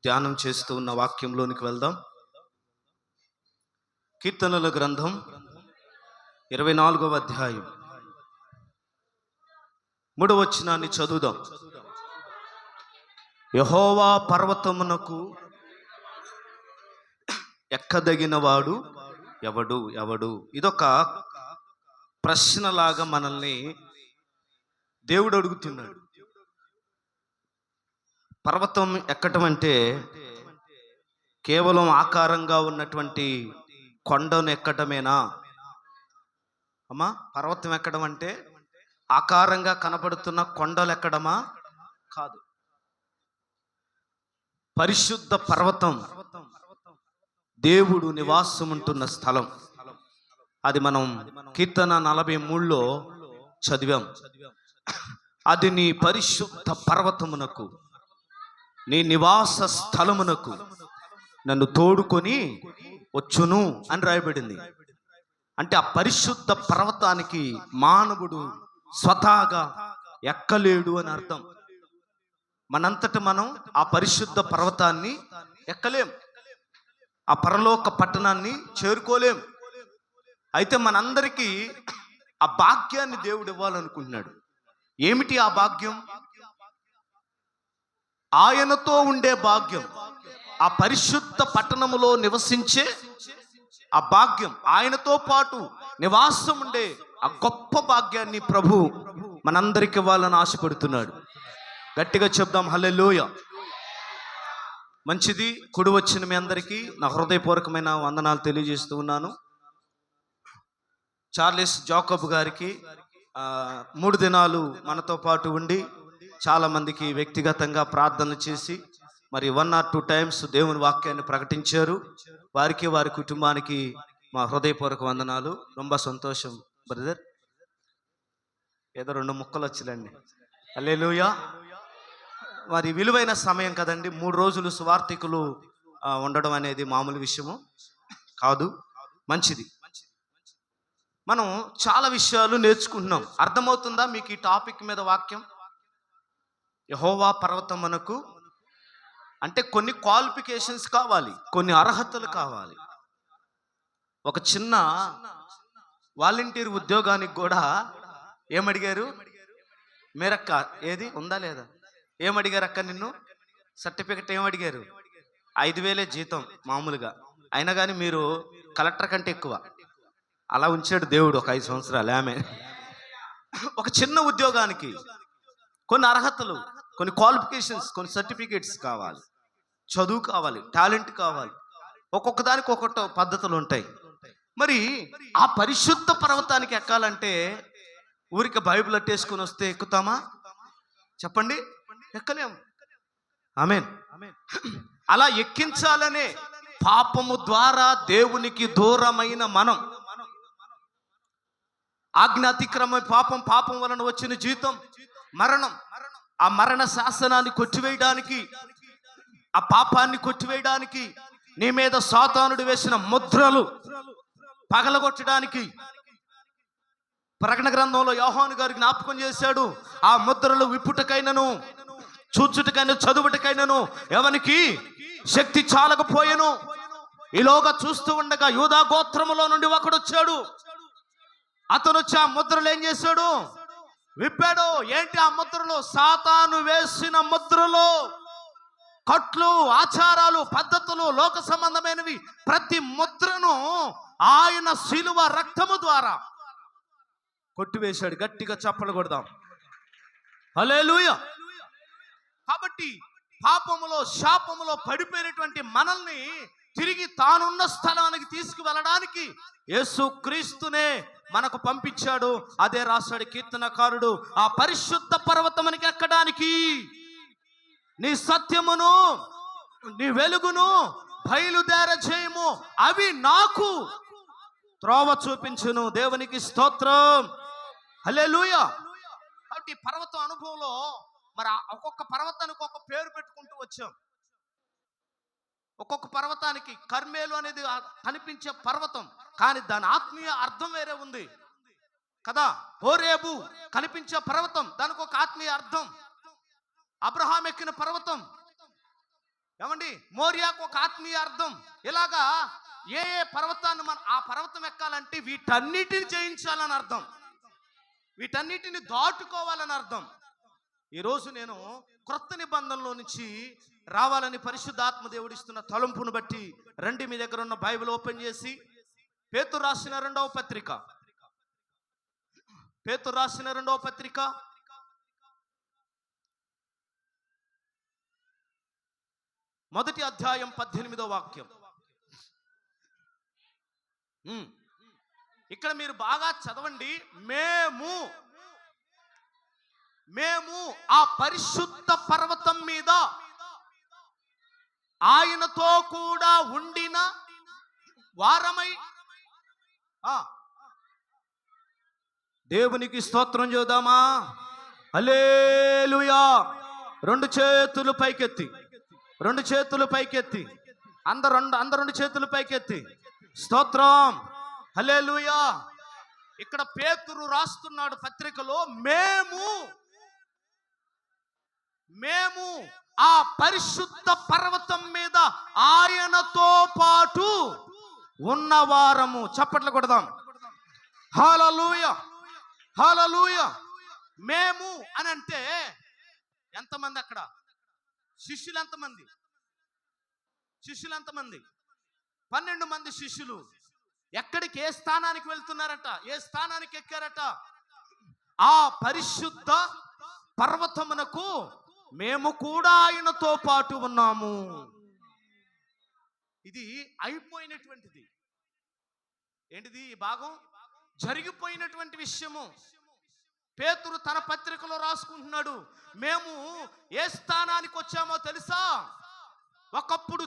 ధ్యానం చేస్తూ ఉన్న వాక్యంలోనికి వెళ్దాం. కీర్తనల గ్రంథం 24వ అధ్యాయం 3వ వచనాన్ని చదువుదాం. యెహోవా పర్వతమునకు ఎక్కదగిన వాడు ఎవడు ఎవడు? ఇదొక ప్రశ్నలాగా మనల్ని దేవుడు అడుగుతున్నాడు. పర్వతం ఎక్కటం అంటే కేవలం ఆకారంగా ఉన్నటువంటి కొండను ఎక్కటమేనా అమ్మా? పర్వతం ఎక్కడం అంటే ఆకారంగా కనపడుతున్న కొండలు ఎక్కడమా? కాదు. పరిశుద్ధ పర్వతం దేవుడు నివాసం ఉంటున్న స్థలం. అది మనం కీర్తన 43లో చదివాం. అది నీ పరిశుద్ధ పర్వతమునకు, నీ నివాస స్థలమునకు నన్ను తోడుకొని వచ్చును అని రాయబడింది. అంటే ఆ పరిశుద్ధ పర్వతానికి మానవుడు స్వతహాగా ఎక్కలేడు అని అర్థం. మనంతట మనం ఆ పరిశుద్ధ పర్వతాన్ని ఎక్కలేం, ఆ పరలోక పట్టణాన్ని చేరుకోలేం. అయితే మనందరికీ ఆ భాగ్యాన్ని దేవుడు ఇవ్వాలనుకుంటున్నాడు. ఏమిటి ఆ భాగ్యం? ఆయనతో ఉండే భాగ్యం, ఆ పరిశుద్ధ పట్టణములో నివసించే ఆ భాగ్యం, ఆయనతో పాటు నివాసం ఉండే ఆ గొప్ప భాగ్యాన్ని ప్రభు మనందరికి ఇవ్వాలని ఆశపడుతున్నాడు. గట్టిగా చెప్దాం హల్లెలూయా. మంచిది. కుడి వచ్చిన మీ అందరికీ నా హృదయపూర్వకమైన వందనాలు తెలియజేస్తూ ఉన్నాను. చార్లెస్ జాకబ్ గారికి 3 దినాలు మనతో పాటు ఉండి చాలా మందికి వ్యక్తిగతంగా ప్రార్థనలు చేసి మరి 1 or 2 times దేవుని వాక్యాన్ని ప్రకటించారు. వారికి వారి కుటుంబానికి మా హృదయపూర్వక వందనాలు. రొంబ సంతోషం బ్రదర్. ఏదో 2 ముక్కలు వచ్చిలండి. హల్లెలూయా. మరి విలువైన సమయం కదండి. 3 రోజులు సువార్థికులు ఉండడం అనేది మామూలు విషయము కాదు. మంచిది. మనం చాలా విషయాలు నేర్చుకుంటున్నాం. అర్థమవుతుందా మీకు ఈ టాపిక్ మీద వాక్యం? యెహోవా పర్వతమునకు అంటే కొన్ని క్వాలిఫికేషన్స్ కావాలి, కొన్ని అర్హతలు కావాలి. ఒక చిన్న వాలంటీర్ ఉద్యోగానికి కూడా ఏమడిగారు? మీరక్క ఏది ఉందా లేదా? ఏమడిగారు అక్క నిన్ను? సర్టిఫికెట్ ఏమడిగారు? 5,000 జీతం మామూలుగా. అయినా కానీ మీరు కలెక్టర్ కంటే ఎక్కువ. అలా ఉంచాడు దేవుడు ఒక 5 సంవత్సరాలు. ఆమె ఒక చిన్న ఉద్యోగానికి కొన్ని అర్హతలు, కొన్ని క్వాలిఫికేషన్స్, కొన్ని సర్టిఫికేట్స్ కావాలి, చదువు కావాలి, టాలెంట్ కావాలి. ఒక్కొక్క దానికి ఒక్కొక్క పద్ధతులు ఉంటాయి. మరి ఆ పరిశుద్ధ పర్వతానికి ఎక్కాలంటే ఊరికి బైబిల్ అట్టేసుకుని వస్తే ఎక్కుతామా? చెప్పండి, ఎక్కలేం. ఆమేన్. అలా ఎక్కించాలనే పాపము ద్వారా దేవునికి దూరమైన మనం, ఆజ్ఞాతిక్రమ పాపం వలన వచ్చిన జీతం మరణం. ఆ మరణ శాసనాన్ని కొట్టివేయడానికి, ఆ పాపాన్ని కొట్టివేయడానికి, నీ మీద సాతానుడు వేసిన ముద్రలు పగలగొట్టడానికి ప్రకటన గ్రంథంలో యోహాను గారు జ్ఞాపకం చేశాడు. ఆ ముద్రలు విప్పుటకైనను, చూచుటకైనా, చదువుటకైనను ఎవనికి శక్తి చాలకపోయెను. ఈలోగా చూస్తూ ఉండగా యూదా గోత్రములో నుండి ఒకడు వచ్చాడు. అతను వచ్చి ఆ ముద్రలు ఏం చేశాడు? విప్పాడు. ఏంటి ఆ ముద్రలు? సాతాను వేసిన ముద్రలు. కట్లు, ఆచారాలు, పద్ధతులు, లోక సంబంధమైనవి ప్రతి ముద్రను ఆయన శిలువ రక్తము ద్వారా కొట్టివేశాడు. గట్టిగా చప్పలు కొడదాం హల్లెలూయా. కాబట్టి పాపములో, శాపములో పడిపోయినటువంటి మనల్ని తిరిగి తానున్న స్థలానికి తీసుకువెళ్ళడానికి యేసుక్రీస్తునే మనకు పంపించాడు. అదే రాశాడు కీర్తనకారుడు, ఆ పరిశుద్ధ పర్వతమునికి ఎక్కడానికి నీ సత్యమును, నీ వెలుగును బయలుదేర చేయము, అవి నాకు త్రోవ చూపించును. దేవునికి స్తోత్రం హల్లెలూయా. కాబట్టి పర్వతం అనుభవంలో మరి ఒక్కొక్క పర్వతానికి ఒక పేరు పెట్టుకుంటూ వచ్చాం. ఒక్కొక్క పర్వతానికి కర్మేలు అనేది కనిపించే పర్వతం, కానీ దాని ఆత్మీయ అర్థం వేరే ఉంది కదా. హోరేబు కనిపించే పర్వతం, దానికి ఒక ఆత్మీయ అర్థం. అబ్రహాం ఎక్కిన పర్వతం ఏమండి, మోరియాకు ఒక ఆత్మీయ అర్థం. ఇలాగా ఏ ఏ పర్వతాన్ని మనం ఆ పర్వతం ఎక్కాలంటే వీటన్నిటిని జయించాలని అర్థం, వీటన్నిటిని దాటుకోవాలని అర్థం. ఈరోజు నేను క్రొత్త నిబంధనలో నుంచి రావాలని పరిశుద్ధాత్మ దేవుడు ఇస్తున్న తలంపును బట్టి రండి, మీ దగ్గర ఉన్న బైబిల్ ఓపెన్ చేసి పేతురు రాసిన రెండవ పత్రిక, పేతురు రాసిన రెండవ పత్రిక మొదటి అధ్యాయం 18వ వాక్యం. ఇక్కడ మీరు బాగా చదవండి. మేము ఆ పరిశుద్ధ పర్వతం మీద ఆయనతో కూడా ఉండిన వారమై దేవునికి స్తోత్రం చేద్దామా? హల్లెలూయా. రెండు చేతులు పైకెత్తి, రెండు చేతులు పైకెత్తి, అందరు రెండు చేతులు పైకెత్తి స్తోత్రం. హల్లెలూయా. ఇక్కడ పేతురు రాస్తున్నాడు పత్రికలో, మేము ఆ పరిశుద్ధ పర్వతం మీద ఆయనతో పాటు ఉన్నవారము. చప్పట్లు కొడదాం. హల్లెలూయా, హల్లెలూయా. మేము అని అంటే ఎంతమంది? అక్కడ శిష్యులు ఎంతమంది? 12 మంది శిష్యులు. ఎక్కడికి, ఏ స్థానానికి వెళ్తున్నారట? ఏ స్థానానికి ఎక్కారట? ఆ పరిశుద్ధ పర్వతమునకు మేము కూడా ఆయనతో పాటు ఉన్నాము. ఇది అయిపోయినటువంటిది. ఏంటిది? ఈ భాగం జరిగిపోయినటువంటి విషయము. పేతురు తన పత్రికలో రాసుకుంటున్నాడు, మేము ఏ స్థానానికి వచ్చామో తెలుసా? ఒకప్పుడు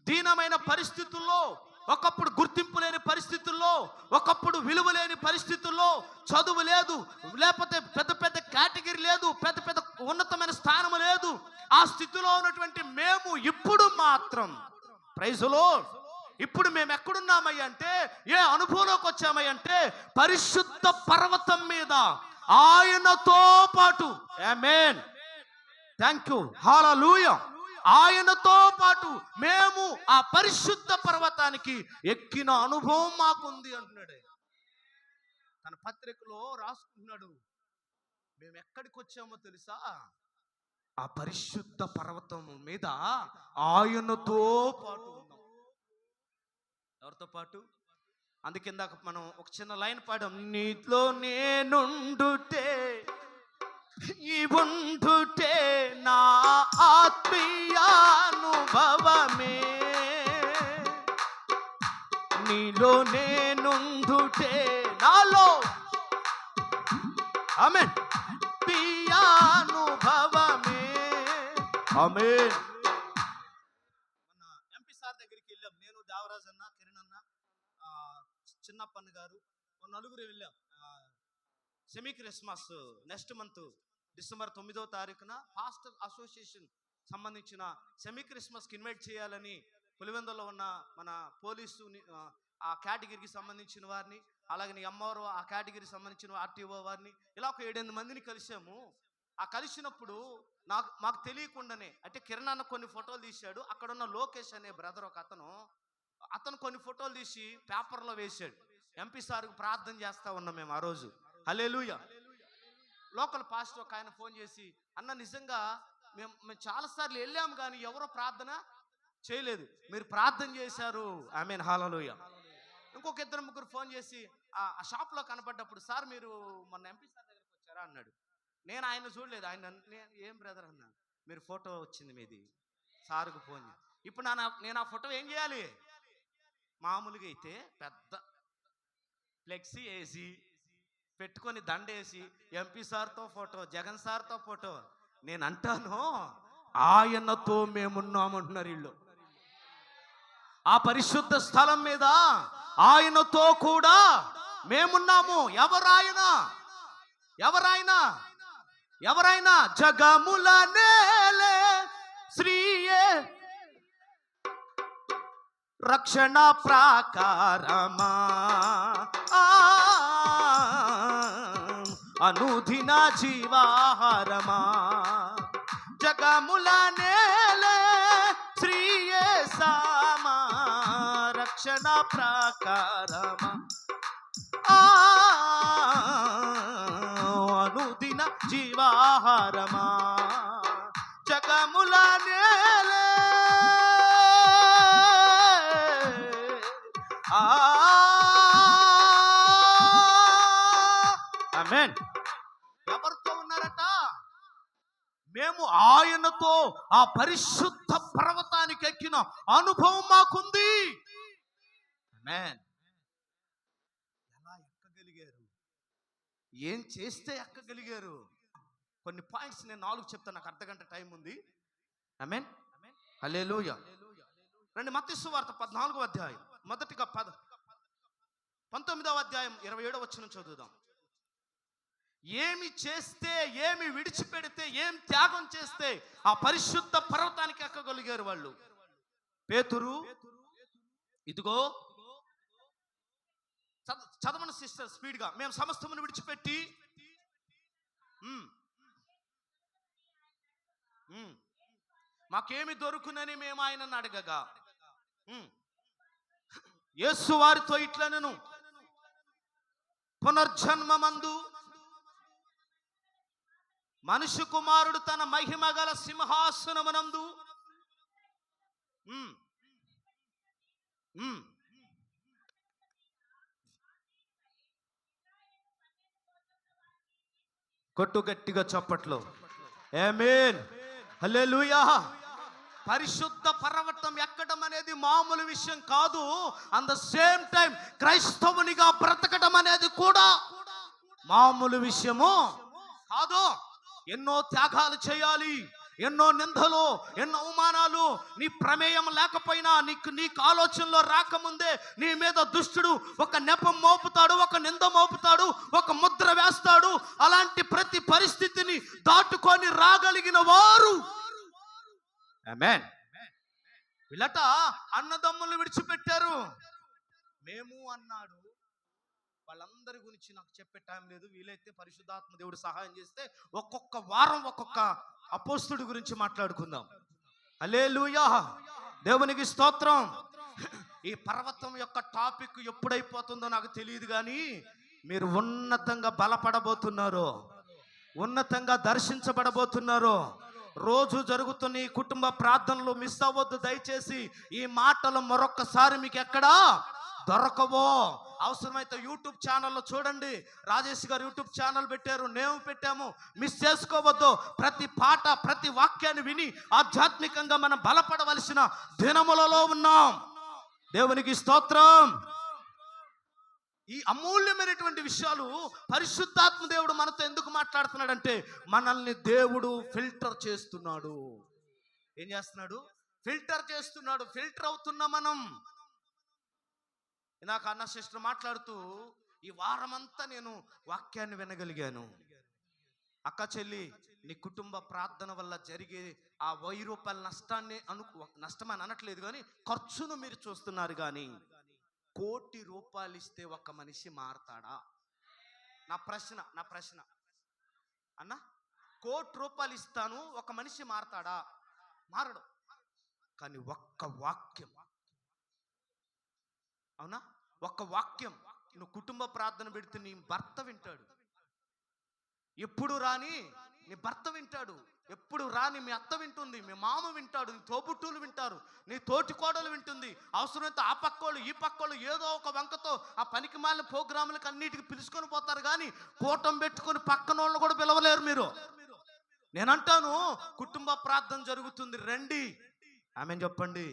దీనమైన పరిస్థితుల్లో, ఒకప్పుడు గుర్తింపు లేని పరిస్థితుల్లో, ఒకప్పుడు విలువ లేని పరిస్థితుల్లో, చదువు లేదు, లేకపోతే పెద్ద పెద్ద కేటగిరీ లేదు, పెద్ద పెద్ద ఉన్నతమైన స్థానం లేదు, ఆ స్థితిలో ఉన్నటువంటి మేము ఇప్పుడు మాత్రం ప్రైజ్ లార్డ్, ఇప్పుడు మేము ఎక్కడున్నామయ్య అంటే, ఏ అనుభవంలోకి వచ్చామయ్యంటే పరిశుద్ధ పర్వతం మీద ఆయనతో పాటు. ఆమేన్, థ్యాంక్ యూ, హల్లెలూయా. ఆయనతో పాటు మేము ఆ పరిశుద్ధ పర్వతానికి ఎక్కిన అనుభవం మాకుంది అంటున్నాడు. తన పత్రికలో రాసుకుంటున్నాడు, మేము ఎక్కడికి వచ్చామో తెలుసా? ఆ పరిశుద్ధ పర్వతం మీద ఆయనతో పాటు ఉన్నాం. ఎవరితో పాటు? అందుకే ఇందాక మనం ఒక చిన్న లైన్ పాడాం, నీలో నేనుండుటే ఈ ఉండుటే నా ఆత్మీయానుభవమే, నీలో నేనుండుటే నాలో ఆమేన్ ఆత్మీయానుభవమే. ఆమేన్. మన ఎంపీ సార్ దగ్గరికి వెళ్ళాం, నేను, దేవరాజ్ అన్న, కిరణ్ అన్న, చిన్నప్పన్న గారు, నలుగురు వెళ్ళాం. Semi Christmas next month December 9వ తారీఖున పాస్టర్ అసోసియేషన్ సంబంధించిన సెమీ క్రిస్మస్కి ఇన్వైట్ చేయాలని పులివెందులో ఉన్న మన పోలీసు ఆ కేటగిరీకి సంబంధించిన వారిని, అలాగే ఎంఆర్ఓ ఆ కేటగిరీకి సంబంధించిన ఆర్టీఓ వారిని, ఇలా ఒక 7-8 మందిని కలిసాము. ఆ కలిసినప్పుడు మాకు తెలియకుండానే, అంటే కిరణ్ అన్న కొన్ని ఫోటోలు తీశాడు, అక్కడ ఉన్న లోకేష్ అనే బ్రదర్ ఒక అతను కొన్ని ఫోటోలు తీసి పేపర్లో వేశాడు. ఎంపీ సార్కు ప్రార్థన చేస్తా ఉన్నాం మేము ఆ రోజు. హల్లెలూయా. లోకల్ పాస్టర్ ఒక ఆయన ఫోన్ చేసి, అన్న నిజంగా మేము చాలాసార్లు వెళ్ళాము కానీ ఎవరో ప్రార్థన చేయలేదు, మీరు ప్రార్థన చేశారు. ఆమేన్, హల్లెలూయా. ఇంకొక 2-3 ఫోన్ చేసి ఆ షాప్లో కనపడ్డప్పుడు, సార్ మీరు మొన్న ఎంపీ సార్ దగ్గరికి వచ్చారా అన్నాడు. నేను ఆయన చూడలేదు. ఆయన ఏం బ్రదర్ అన్నా, మీరు ఫోటో వచ్చింది మీది, సార్కు ఫోన్. ఇప్పుడు నేను ఆ ఫోటో ఏం చేయాలి? మామూలుగా అయితే పెద్ద ఫ్లెక్సీ వేసి పెట్టుకొని దండేసి ఎంపీ సార్తో ఫోటో, జగన్ సార్తో ఫోటో. నేను అంటాను, ఆయనతో మేమున్నామంటున్నారు వీళ్ళు. ఆ పరిశుద్ధ స్థలం మీద ఆయనతో కూడా మేమున్నాము. ఎవరైనా జగముల నేలే శ్రీయే రక్షణ ప్రాకారమా, అనుదిన జీవాహారమా, జగముల నేలే రక్షణ ప్రాకారమా అనుదిన జీవాహారమా జగముల నేలే ఆమేన్. ఎవరితో ఉన్నారట? మేము ఆయనతో ఆ పరిశుద్ధ పర్వతానికి ఎక్కిన అనుభవం మాకుంది. ఆమేన్. ఎలా ఎక్కగలిగారు? ఏం చేస్తే ఎక్కగలిగారు? కొన్ని పాయింట్స్ నేను 4 చెప్తాను, నాకు అర్ధగంట టైం ఉంది. ఆమేన్. హల్లెలూయా. రండి, మత్తయి సువార్త 14వ అధ్యాయం మొదటిగా 19వ అధ్యాయం 27వ వచనం చదువుదాం. ఏమి చేస్తే, ఏమి విడిచిపెడితే, ఏం త్యాగం చేస్తే ఆ పరిశుద్ధ పర్వతానికి ఎక్కగలిగారు వాళ్ళు? పేతురు, ఇదిగో చదవని సిస్టర్ స్పీడ్గా. మేము సమస్తమును విడిచిపెట్టి మాకేమి దొరుకునని మేము ఆయనను అడగగా యేసు వారితో ఇట్లనెను, పునర్జన్మమందు మనుష్య కుమారుడు తన మహిమ గల సింహాసనమునందు కొట్టు గట్టిగా చప్పట్లో. ఆమేన్. హల్లెలూయా. పరిశుద్ధ పర్వతం ఎక్కడం అనేది మామూలు విషయం కాదు. అట్ ద సేమ్ టైం క్రైస్తవునిగా బ్రతకడం అనేది కూడా మామూలు విషయము కాదు. ఎన్నో త్యాగాలు చేయాలి, ఎన్నో నిందలు, ఎన్నో అవమానాలు. నీ ప్రమేయం లేకపోయినా, నీకు ఆలోచనలో రాకముందే నీ మీద దుష్టుడు ఒక నెపం మోపుతాడు, ఒక నింద మోపుతాడు, ఒక ముద్ర వేస్తాడు. అలాంటి ప్రతి పరిస్థితిని దాటుకొని రాగలిగిన వారు ఆమేన్. వీళ్ళట అన్నదమ్ములు విడిచిపెట్టారు. మేము అన్నాడు. వాళ్ళందరి గురించి నాకు చెప్పే టైం లేదు. వీలైతే పరిశుద్ధాత్మ దేవుడు సహాయం చేస్తే ఒక్కొక్క వారం ఒక్కొక్క అపోస్తుడి గురించి మాట్లాడుకుందాం. హల్లెలూయా. దేవునికి స్తోత్రం. ఈ పర్వతం యొక్క టాపిక్ ఎప్పుడైపోతుందో నాకు తెలియదు, కానీ మీరు ఉన్నతంగా బలపడబోతున్నారు, ఉన్నతంగా దర్శించబడబోతున్నారు. రోజు జరుగుతున్న ఈ కుటుంబ ప్రార్థనలు మిస్ అవ్వద్దు దయచేసి. ఈ మాటలు మరొక్కసారి మీకు ఎక్కడా దొరకవో. అవసరమైతే యూట్యూబ్ ఛానల్లో చూడండి. రాజేష్ గారు యూట్యూబ్ ఛానల్ పెట్టారు, మేము పెట్టాము. మిస్ చేసుకోవద్దు. ప్రతి పాట, ప్రతి వాక్యాన్ని విని ఆధ్యాత్మికంగా మనం బలపడవలసిన దినములలో ఉన్నాం. దేవునికి స్తోత్రం. ఈ అమూల్యమైనటువంటి విషయాలు పరిశుద్ధాత్మ దేవుడు మనతో ఎందుకు మాట్లాడుతున్నాడంటే, మనల్ని దేవుడు ఫిల్టర్ చేస్తున్నాడు. ఏం చేస్తున్నాడు? ఫిల్టర్ చేస్తున్నాడు. ఫిల్టర్ అవుతున్నా మనం. నాకు అన్న సిస్టర్ మాట్లాడుతూ, ఈ వారమంతా నేను వాక్యాన్ని వినగలిగాను. అక్క చెల్లి, నీ కుటుంబ ప్రార్థన వల్ల జరిగే ఆ 1000 రూపాయల నష్టాన్ని నష్టమని అనట్లేదు, కానీ ఖర్చును మీరు చూస్తున్నారు. కానీ 1 కోటి రూపాయలు ఇస్తే ఒక మనిషి మారతాడా? నా ప్రశ్న అన్న, 1 కోటి రూపాయలు ఇస్తాను, ఒక మనిషి మారతాడా? మారడు. కానీ ఒక్క వాక్యం, అవునా, ఒక్క వాక్యం నువ్వు కుటుంబ ప్రార్థన పెడితే నీ భర్త వింటాడు. ఎప్పుడు రాని నీ భర్త వింటాడు, ఎప్పుడు రాని మీ అత్త వింటుంది, మీ మామ వింటాడు, నీ తోబుట్టువులు వింటారు, నీ తోటి కోడలు వింటుంది. అవసరమైతే ఆ పక్కోళ్ళు ఈ పక్కోళ్ళు ఏదో ఒక వంకతో ఆ పనికి మాలిన ప్రోగ్రాములకు అన్నిటికీ పిలుచుకొని పోతారు. కానీ కూటం పెట్టుకొని పక్కన వాళ్ళని కూడా పిలవలేరు మీరు. నేనంటాను, కుటుంబ ప్రార్థన జరుగుతుంది, రండి. ఆమెన్ చెప్పండి.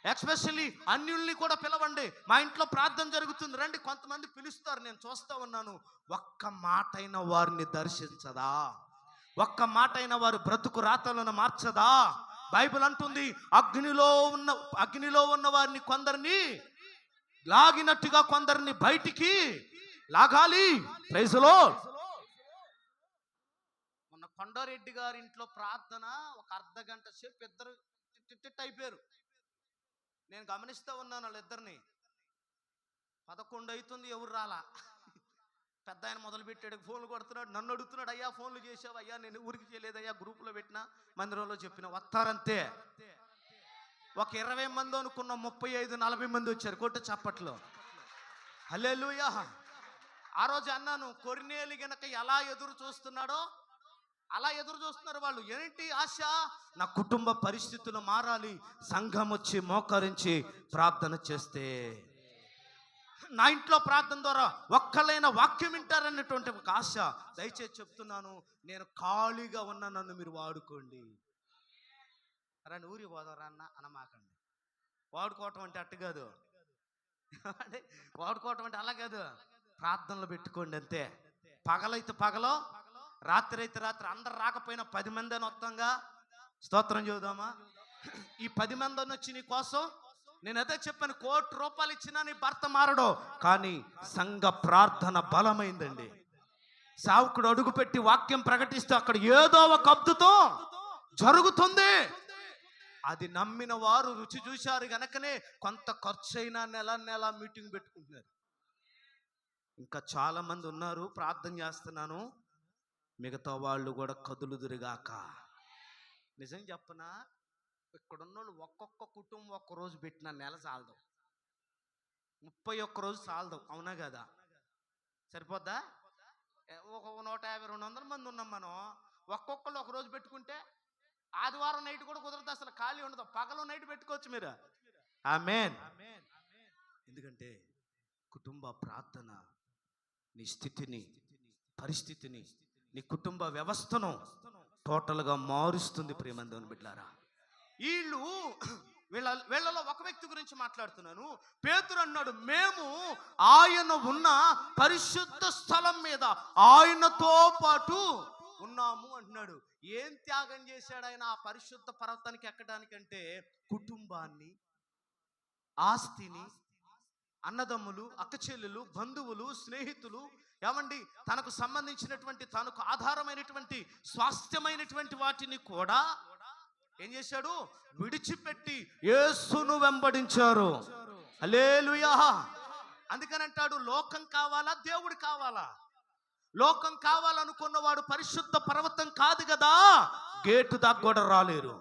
ఎస్పెషల్లీ అన్యుల్ని కూడా పిలవండి. మా ఇంట్లో ప్రార్థన జరుగుతుంది, రండి. కొంతమంది పిలుస్తారు, నేను చూస్తా ఉన్నాను. ఒక్క మాటైన వారిని దర్శించదా? ఒక్క మాటైన వారి బ్రతుకు రాతలను మార్చదా? బైబిల్ అంటుంది, అగ్నిలో ఉన్న వారిని కొందరిని లాగినట్టుగా కొందరిని బయటికి లాగాలి. Praise the lord. మొన్న కొండారెడ్డి గారి ఇంట్లో ప్రార్థన ఒక అర్ధగంట సేపు ఇద్దరు తిట్టిట్టు అయిపోయారు. నేను గమనిస్తూ ఉన్నాను వాళ్ళిద్దరిని. 11 అవుతుంది, ఎవరు రాలా. పెద్ద ఆయన మొదలుపెట్టాడు, ఫోన్లు కొడుతున్నాడు, నన్ను అడుగుతున్నాడు, అయ్యా ఫోన్లు చేసావు? అయ్యా నేను ఊరికి చేయలేదయ్యా, గ్రూప్లో పెట్టినా, మందిరంలో చెప్పిన, వస్తారంతే. ఒక 20 మంది అనుకున్న 35-40 మంది వచ్చారు. కొట్టు చప్పట్లో. హల్లెలూయా. ఆ రోజు అన్నాను, కొర్నేలి గనక ఎలా ఎదురు చూస్తున్నాడో అలా ఎదురు చూస్తున్నారు వాళ్ళు. ఏంటి ఆశ? నా కుటుంబ పరిస్థితులు మారాలి, సంఘం వచ్చి మోకరించి ప్రార్థన చేస్తే, నా ఇంట్లో ప్రార్థన ద్వారా ఒక్కలైన వాక్యం వింటారన్నటువంటి ఒక ఆశ. దయచేసి చెప్తున్నాను, నేను ఖాళీగా ఉన్న నన్ను మీరు వాడుకోండి. రండి ఊరి పోదారా అన్న అనమాకండి. వాడుకోవటం అంటే అట్టు కాదు, అంటే వాడుకోవటం అంటే అలా కాదు. ప్రార్థనలు పెట్టుకోండి అంతే. పగలైతే పగలో, రాత్రి అయితే రాత్రి. అందరు రాకపోయినా 10 మంది అని వస్తాంగా, స్తోత్రం చూద్దామా. ఈ 10 మంది అని వచ్చి నీ కోసం, నేను అదే చెప్పాను, ₹1,00,00,000 ఇచ్చినా నీ భర్త మారడు, కానీ సంఘ ప్రార్థన బలమైందండి. సావుకుడు అడుగుపెట్టి వాక్యం ప్రకటిస్తూ అక్కడ ఏదో ఒక అద్భుతం జరుగుతుంది. అది నమ్మిన వారు రుచి చూశారు గనకనే కొంత ఖర్చు అయినా నెల మీటింగ్ పెట్టుకుంటున్నారు. ఇంకా చాలా మంది ఉన్నారు, ప్రార్థన చేస్తున్నాను, మిగతా వాళ్ళు కూడా కదులుదురుగాక. నిజం చెప్పనా, ఇక్కడున్న వాళ్ళు ఒక్కొక్క కుటుంబం ఒక్కరోజు పెట్టిన నెల చాలదు, 31 రోజు చాలదు. అవునా కదా? సరిపోద్దా? ఒక 150-200 మంది ఉన్నాం మనం. ఒక్కొక్కళ్ళు ఒక రోజు పెట్టుకుంటే ఆదివారం నైట్ కూడా కుదరదు, అసలు ఖాళీ ఉండదు. పగలు నైట్ పెట్టుకోవచ్చు మీరు. ఆమేన్. ఎందుకంటే కుటుంబ ప్రార్థన నీ స్థితిని, పరిస్థితిని, నీ కుటుంబ వ్యవస్థను టోటల్గా మారుస్తుంది. ప్రియమందుని బిడ్డలారా, వీళ్ళలో ఒక వ్యక్తి గురించి మాట్లాడుతున్నాను. పేతురు అన్నాడు, మేము ఆయన ఉన్న పరిశుద్ధ స్థలం మీద ఆయనతో పాటు ఉన్నాము అంటున్నాడు. ఏం త్యాగం చేశాడు ఆయన ఆ పరిశుద్ధ పర్వతానికి ఎక్కడానికంటే? కుటుంబాన్ని, ఆస్తిని, అన్నదమ్ములు, అక్కచెల్లెలు, బంధువులు, స్నేహితులు, ఏమండి, తనకు సంబంధించినటువంటి, తనకు ఆధారమైనటువంటి, స్వాస్థ్యమైనటువంటి వాటిని కూడా ఏం చేశాడు? విడిచిపెట్టి యేసును వెంబడించారు. హల్లెలూయా. అందుకని అంటాడు, లోకం కావాలా, దేవుడు కావాలా? లోకం కావాలనుకున్నవాడు పరిశుద్ధ పర్వతం కాదు కదా, గేటు దాకా కూడా రాలేరు.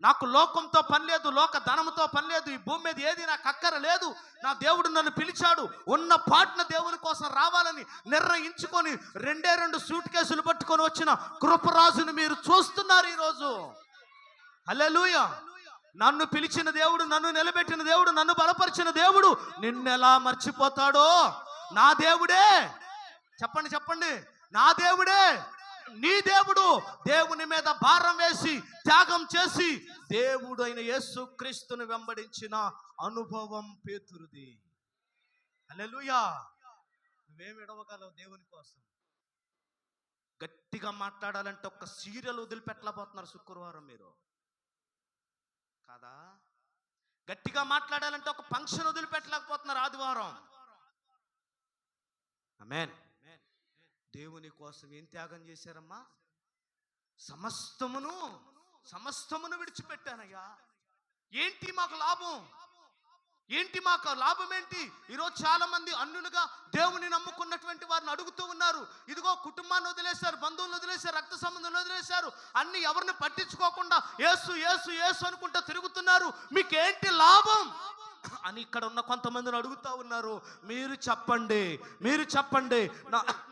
నాకు లోకంతో పని లేదు, లోక ధనంతో పని లేదు, ఈ భూమి మీద ఏది నాకు అక్కర లేదు. నా దేవుడు నన్ను పిలిచాడు, ఉన్న పాటన దేవుని కోసం రావాలని నిర్ణయించుకొని 2 సూట్ కేసులు పట్టుకొని వచ్చిన కృపరాజుని మీరు చూస్తున్నారు ఈరోజు. హల్లెలూయా. నన్ను పిలిచిన దేవుడు, నన్ను నిలబెట్టిన దేవుడు, నన్ను బలపరిచిన దేవుడు నిన్నెలా మర్చిపోతాడో? నా దేవుడే. చెప్పండి చెప్పండి, నా దేవుడే. నీ దేవుడు దేవుని మీద భారం వేసి త్యాగం చేసి దేవుడు అయిన యేసు క్రీస్తుని వెంబడించిన అనుభవం పేతురుది. హల్లెలూయా. నువ్వేమి ఎడవగలవు దేవుని కోసం? గట్టిగా మాట్లాడాలంటే ఒక సీరియల్ వదిలిపెట్టలేకపోతున్నారు శుక్రవారం మీరు కాదా? గట్టిగా మాట్లాడాలంటే ఒక ఫంక్షన్ వదిలిపెట్టలేకపోతున్నారు ఆదివారం. ఆమేన్. దేవుని కోసం ఏం త్యాగం చేశారమ్మా? సమస్తమును విడిచిపెట్టానయ్యా. ఏంటి మాకు లాభం? ఏంటి మాకు లాభం ఏంటి? ఈరోజు చాలా మంది అన్యులుగా దేవుని నమ్ముకున్నటువంటి వారిని అడుగుతూ ఉన్నారు. ఇదిగో కుటుంబాన్ని వదిలేశారు, బంధువులను వదిలేశారు, రక్త సంబంధాలు వదిలేశారు, అన్ని ఎవరిని పట్టించుకోకుండా యేసు యేసు యేసు అనుకుంటూ తిరుగుతున్నారు. మీకేంటి లాభం అని ఇక్కడ ఉన్న కొంతమందిని అడుగుతూ ఉన్నారు. మీరు చెప్పండి, మీరు చెప్పండి.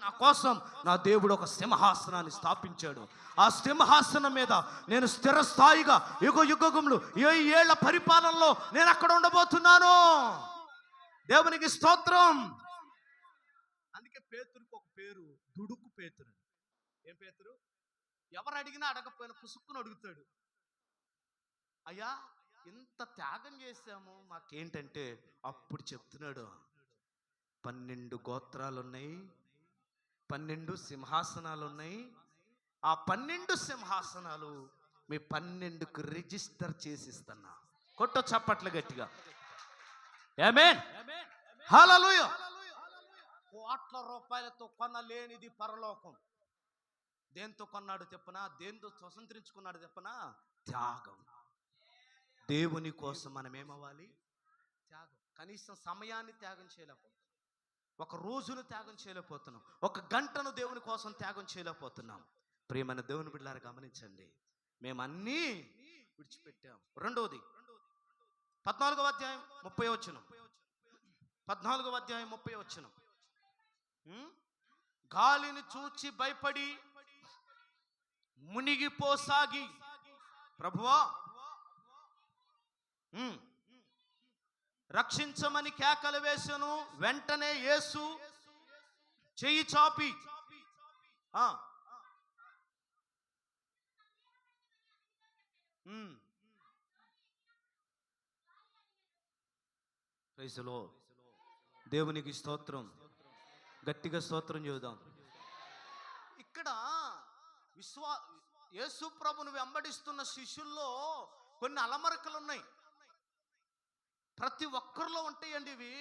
నా కోసం నా దేవుడు ఒక సింహాసనాన్ని స్థాపించాడు. ఆ సింహాసనం మీద నేను స్థిరస్థాయిగా యుగములు 7 ఏళ్ల పరిపాలనలో నేను అక్కడ ఉండబోతున్నాను. దేవునికి స్తోత్రం. అందుకే పేతురుకు ఒక పేరు దుడుకు పేతురు. ఏం పేతురు? ఎవరు అడిగినా అడగకపోయినా పుసుక్కుని అడుగుతాడు, అయ్యా ఇంత త్యాగం చేశాము మాకేంటంటే, అప్పుడు చెప్తున్నాడు, 12 గోత్రాలు ఉన్నాయి, 12 సింహాసనాలు ఉన్నాయి. ఆ 12 సింహాసనాలు మీ 12కు రిజిస్టర్ చేసిస్తున్నా. కొట్ట చప్పట్లు గట్టిగా. ఆమేన్. హల్లెలూయా. కోట్ల రూపాయలతో కొనలేనిది పరలోకం. దేంతో కొన్నాడు చెప్పనా? దేంతో స్వతంత్రించుకున్నాడు చెప్పనా? త్యాగం. దేవుని కోసం మనం ఏమవ్వాలి? త్యాగం. కనీసం సమయాన్ని త్యాగం చేయలేకపోతున్నాం, ఒక రోజును త్యాగం చేయలేకపోతున్నాం, ఒక గంటను దేవుని కోసం త్యాగం చేయలేకపోతున్నాం. ప్రియమైన దేవుని బిడ్డలారా గమనించండి, మేము అన్నీ విడిచిపెట్టాం. రెండోది 14వ అధ్యాయం 30వ వచనం. 14వ అధ్యాయం 30వ వచనం. గాలిని చూచి భయపడి మునిగిపోసాగి, ప్రభువా రక్షించమని కేకలు వేసెను. వెంటనే యేసు చెయ్యి చాపి ప్రైజ్ ది లార్డ్. దేవునికి స్తోత్రం. గట్టిగా స్తోత్రం చెబుదాం. ఇక్కడ యేసు ప్రభును వెంబడిస్తున్న శిష్యుల్లో కొన్ని అలమరకలు ఉన్నాయి. ప్రతి ఒక్కరిలో ఉంటాయండి ఇవి,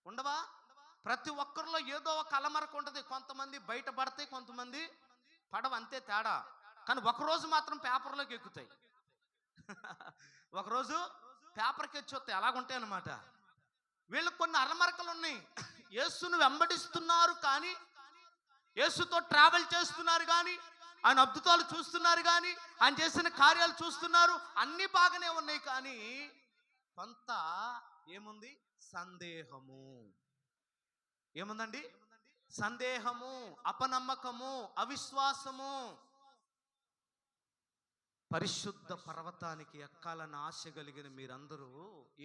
ఉండవా? ప్రతి ఒక్కరిలో ఏదో ఒక అలమరక ఉంటుంది. కొంతమంది బయట పడతాయి, కొంతమంది పడవ, అంతే తేడా. కానీ ఒకరోజు మాత్రం పేపర్లోకి ఎక్కుతాయి. ఒకరోజు పేపర్కి వచ్చి అలాగుంటాయి అన్నమాట. వీళ్ళకి కొన్ని అలమరకలు ఉన్నాయి. యేసును వెంబడిస్తున్నారు కానీ, యేసుతో ట్రావెల్ చేస్తున్నారు కానీ, ఆయన అద్భుతాలు చూస్తున్నారు కానీ, ఆయన చేసిన కార్యాలు చూస్తున్నారు, అన్నీ బాగానే ఉన్నాయి. కానీ కొంత ఏముంది? సందేహము. ఏముందండి? సందేహము, అపనమ్మకము, అవిశ్వాసము. పరిశుద్ధ పర్వతానికి ఎక్కాలని ఆశ కలిగిన మీరందరూ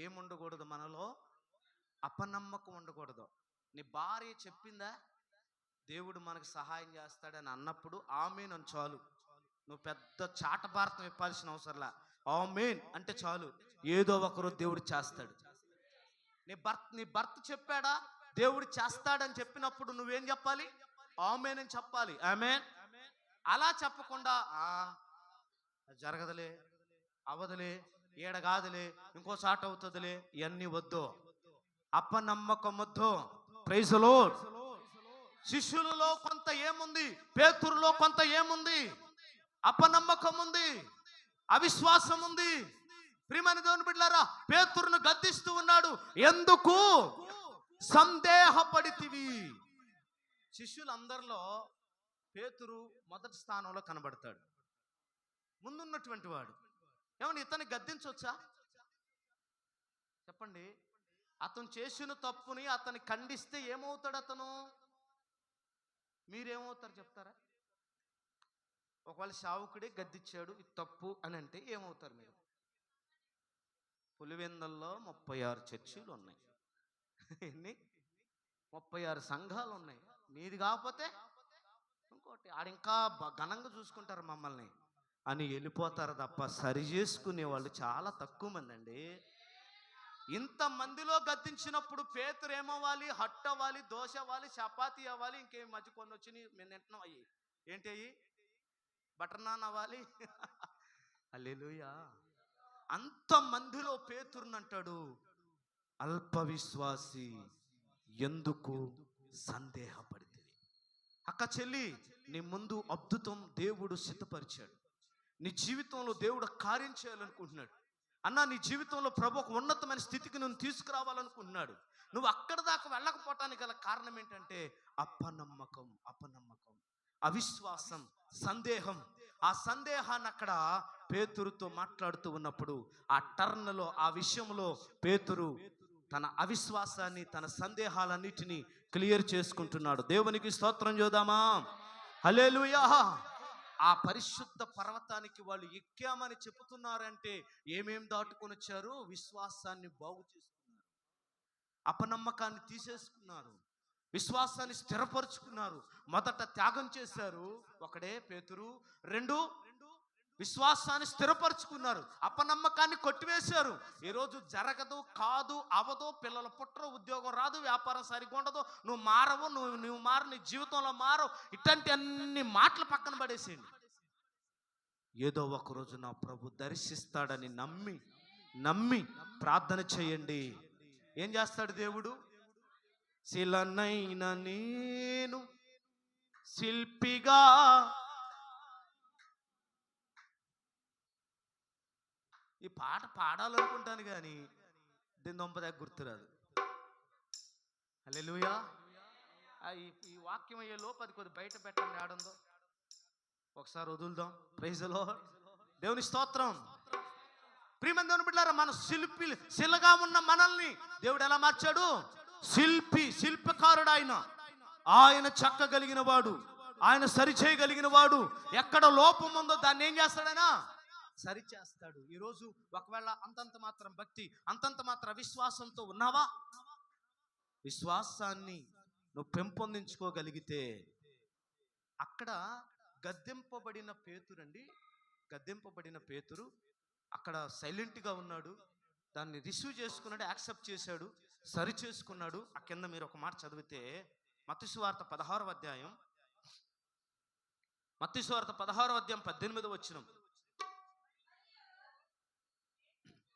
ఏముండకూడదు? మనలో అపనమ్మకం ఉండకూడదు. నీ భార్య చెప్పిందా దేవుడు మనకు సహాయం చేస్తాడని అన్నప్పుడు ఆమేన్ చాలు. నువ్వు పెద్ద చాట భారతం ఇప్పాల్సిన అవసరంలా. ఆమేన్ అంటే చాలు, ఏదో ఒకరోజు దేవుడు చేస్తాడు. నీ భర్త చెప్పాడా దేవుడు చేస్తాడని చెప్పినప్పుడు నువ్వేం చెప్పాలి? ఆమేన్ అని చెప్పాలి. ఆమేన్. అలా చెప్పకుండా జరగదులే, అవదులే, ఏడగాదులే, ఇంకో చాట అవుతుందిలే, ఇవన్నీ వద్దు. అపనమ్మకం వద్దు. Praise the Lord. శిష్యులలో కొంత ఏముంది? పేతురులో కొంత ఏముంది? అపనమ్మకం ఉంది, అవిశ్వాసం ఉంది. ప్రియమైన దేవుని బిడ్డలారా, పేతురును గద్దిస్తూ ఉన్నాడు. ఎందుకు సందేహపడితివి? శిష్యులందరిలో పేతురు మొదటి స్థానంలో కనబడతాడు, ముందున్నటువంటి వాడు. ఏమన్నా ఇతన్ని గద్దించవచ్చా? చెప్పండి. అతను చేసిన తప్పుని అతన్ని ఖండిస్తే ఏమవుతాడు అతను? మీరేమవుతారు చెప్తారా? ఒకవేళ శావుకుడే గద్దించాడు ఇది తప్పు అని అంటే ఏమవుతారు మీరు? పులివెందల్లో 36 చర్చిలు ఉన్నాయి. ఎన్ని? 36 సంఘాలు ఉన్నాయి. మీది కాకపోతే ఇంకోటి ఆడింకా ఘనంగా చూసుకుంటారు మమ్మల్ని అని వెళ్ళిపోతారు తప్ప సరి చేసుకునే వాళ్ళు చాలా తక్కువ మంది అండి. ఇంతమందిలో గద్దించినప్పుడు పేతురు ఏమవ్వాలి? హట్ అవ్వాలి, దోశ అవ్వాలి, చపాతీ అవ్వాలి, ఇంకేం మధ్య కొన్ని వచ్చినాయి మేము తింటున్నాం. అయ్యి ఏంటి? అయ్యి బటర్ నాన్ అవ్వాలి. హల్లెలూయా. అంతమందిలో పేతురునంటాడు, అల్ప విశ్వాసి ఎందుకు సందేహపడితే? అక్క చెల్లి, నీ ముందు అద్భుతం దేవుడు సిద్ధపరిచాడు. నీ జీవితంలో దేవుడు కార్యం చేయాలనుకుంటున్నాడు. అన్న, నీ జీవితంలో ప్రభు ఒక ఉన్నతమైన స్థితికి నువ్వు తీసుకురావాలనుకుంటున్నాడు. నువ్వు అక్కడ దాకా వెళ్ళకపోవటానికి గల కారణం ఏంటంటే అపనమ్మకం, అవిశ్వాసం, సందేహం. ఆ సందేహాన్ని అక్కడ పేతురుతో మాట్లాడుతూ ఉన్నప్పుడు ఆ టర్న్లో, ఆ విషయంలో పేతురు తన అవిశ్వాసాన్ని, తన సందేహాలన్నిటినీ క్లియర్ చేసుకుంటున్నాడు. దేవునికి స్తోత్రం చేద్దామా? హల్లెలూయా. ఆ పరిశుద్ధ పర్వతానికి వాళ్ళు ఎక్కామని చెబుతున్నారంటే ఏమేం దాటుకొని వచ్చారు? విశ్వాసాన్ని బాగు చేసుకున్నారు, అపనమ్మకాన్ని తీసేసుకున్నారు, విశ్వాసాన్ని స్థిరపరుచుకున్నారు. మొదట త్యాగం చేశారు, ఒకడే పేతురు. 2 విశ్వాసాన్ని స్థిరపరుచుకున్నారు, అపనమ్మకాన్ని కొట్టివేశారు. ఈరోజు జరగదు, కాదు, అవదు, పిల్లలు పుట్టరు, ఉద్యోగం రాదు, వ్యాపారం సరిగ్గా ఉండదు, నువ్వు మారవు, నువ్వు మారు, నీ జీవితంలో మారవు, ఇట్లాంటి అన్ని మాటలు పక్కన పడేసేయండి. ఏదో ఒకరోజు నా ప్రభు దర్శిస్తాడని నమ్మి ప్రార్థన చేయండి. ఏం చేస్తాడు దేవుడు? శిలనైన నేను శిల్పిగా. ఈ పాట పాడాలనుకుంటాను కానీ దీని దొంప దగ్గర గుర్తురాదు. హల్లెలూయా. ఈ వాక్యం అయ్యే లోపు అది కొద్ది బయట పెట్టండి, ఆడుందో ఒకసారి వదులుదాం. Praise the Lord. దేవుని స్తోత్రం. ప్రియమైన దేవుని బిడ్డలారా, మన శిలగా ఉన్న మనల్ని దేవుడు ఎలా మార్చాడు? శిల్పకారుడు ఆయన చెక్కగలిగిన వాడు, ఆయన సరి చేయగలిగిన వాడు. ఎక్కడ లోపం ఉందో దాన్ని ఏం చేస్తాడైనా సరి చేస్తాడు. ఈరోజు ఒకవేళ అంతంత మాత్రం భక్తి, అంతంత మాత్రం విశ్వాసంతో ఉన్నావా? విశ్వాసాన్ని నువ్వు పెంపొందించుకోగలిగితే, అక్కడ గద్దెంపబడిన పేతురు అక్కడ సైలెంట్గా ఉన్నాడు. దాన్ని రిసీవ్ చేసుకున్నాడు, యాక్సెప్ట్ చేశాడు, సరి చేసుకున్నాడు. ఆ కింద మీరు ఒక మాట చదివితే మత్తయి సువార్త 16వ అధ్యాయం 18వ వచనం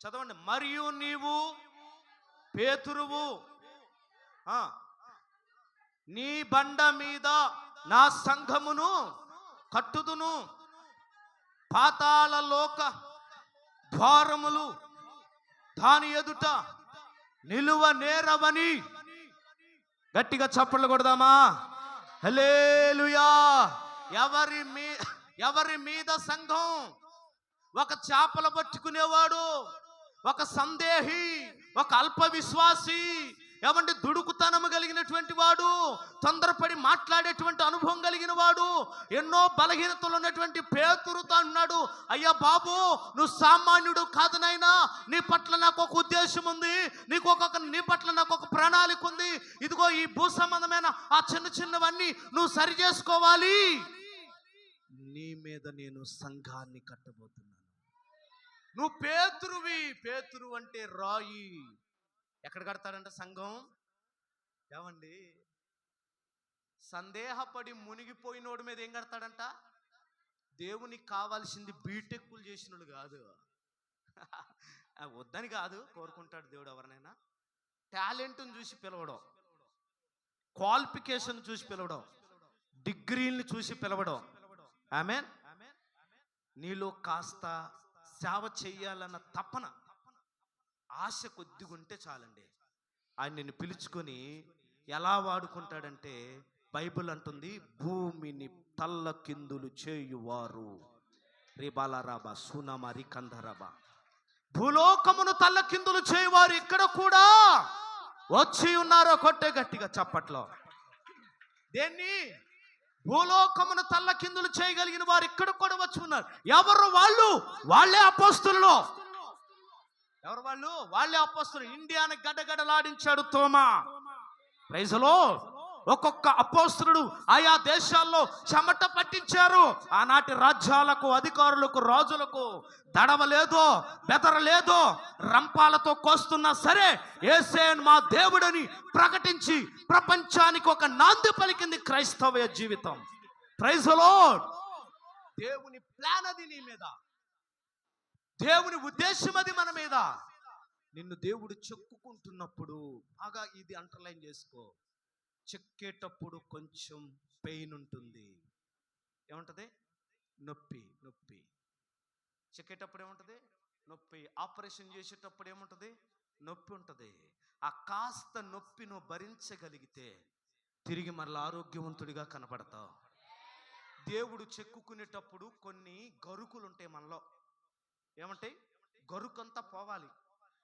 చదవండి. మరియు నీవు పేతురువు, నీ బండ మీద నా సంఘమును కట్టుదును, పాతాళ లోక ద్వారములు దాని ఎదుట నిలువ నేరవని. గట్టిగా చప్పట్లు కొడదామా? హల్లెలూయా. ఎవరి మీద సంఘం? ఒక చేపలు పట్టుకునేవాడు, ఒక సందేహి, ఒక అల్ప విశ్వాసి, ఏమంటే దుడుకుతనము కలిగినటువంటి వాడు, తొందరపడి మాట్లాడేటువంటి అనుభవం కలిగిన వాడు, ఎన్నో బలహీనతలు ఉన్నటువంటి పేతురుతో అన్నాడు, అయ్యా బాబు, నువ్వు సామాన్యుడు కాదు నాయనా, నీ పట్ల నాకు ఒక ఉద్దేశం ఉంది, నీ పట్ల నాకు ఒక ప్రణాళిక ఉంది. ఇదిగో ఈ భూ సంబంధమైన ఆ చిన్నవన్నీ నువ్వు సరి చేసుకోవాలి. నీ మీద నేను సంఘాన్ని కట్టబోతున్నాను. నువ్వు పేతురు అంటే రాయి. ఎక్కడ కడతాడంట సంఘం? ఏమండి, సందేహపడి మునిగిపోయినోడి మీద ఏం కడతాడంట? దేవునికి కావాల్సింది బీటెక్కులు చేసినోడు కాదు. వద్దని కాదు, కోరుకుంటాడు దేవుడు ఎవరినైనా. టాలెంట్ని చూసి పిలవడం, క్వాలిఫికేషన్ చూసి పిలవడం, డిగ్రీని చూసి పిలవడం. ఆమేన్. నీలో కాస్త సేవ చెయ్యాలన్న తపన, ఆశ కొద్దిగా ఉంటే చాలండి. ఆయన నిన్ను పిలుచుకొని ఎలా వాడుకుంటాడంటే, బైబిల్ అంటుంది, భూమిని తల్ల కిందులు చేయువారు రేబాలరాబా సునమరి కంధరబా, భూలోకమును తల్ల కిందులు చేయువారు ఇక్కడ కూడా వచ్చి ఉన్నారో. కొట్టే గట్టిగా చప్పట్లో. దేన్ని? భూలోకమును తల్ల కిందులు చేయగలిగిన వారు ఇక్కడ కూడా వచ్చి ఉన్నారు. ఎవరు వాళ్ళు? వాళ్ళే అపోస్తలులు. ఎవరు వాళ్ళు? వాళ్ళే అపోస్తలులు. ఇండియాని గడగడలాడించాడు తోమా. Praise the lord. ఒక్కొక్క అపోస్తలుడు ఆయా దేశాల్లో చెమట పట్టించారు. ఆనాటి రాజ్యాలకు, అధికారులకు, రాజులకు దడవలేదో, బెదరలేదో, రంపాలతో కోస్తున్నా సరే యేసేను మా దేవుడని ప్రకటించి ప్రపంచానికి ఒక నాంది పలికింది క్రైస్తవ జీవితం. Praise the Lord. దేవుని ప్లాన్ అది నీ మీద, దేవుని ఉద్దేశం అది మన మీద. నిన్ను దేవుడు చెక్కుకుంటున్నప్పుడు బాగా ఇది అండర్లైన్ చేసుకో. చెక్కేటప్పుడు కొంచెం పెయిన్ ఉంటుంది. ఏముంటుంది? నొప్పి. చెక్కేటప్పుడు ఏముంటుంది? నొప్పి. ఆపరేషన్ చేసేటప్పుడు ఏముంటుంది? నొప్పి ఉంటుంది. ఆ కాస్త నొప్పి నువ్వు భరించగలిగితే తిరిగి మరలా ఆరోగ్యవంతుడిగా కనపడతావు. దేవుడు చెక్కుకునేటప్పుడు కొన్ని గరుకులు ఉంటాయి మనలో. ఏమంటాయి? గరుకంతా పోవాలి.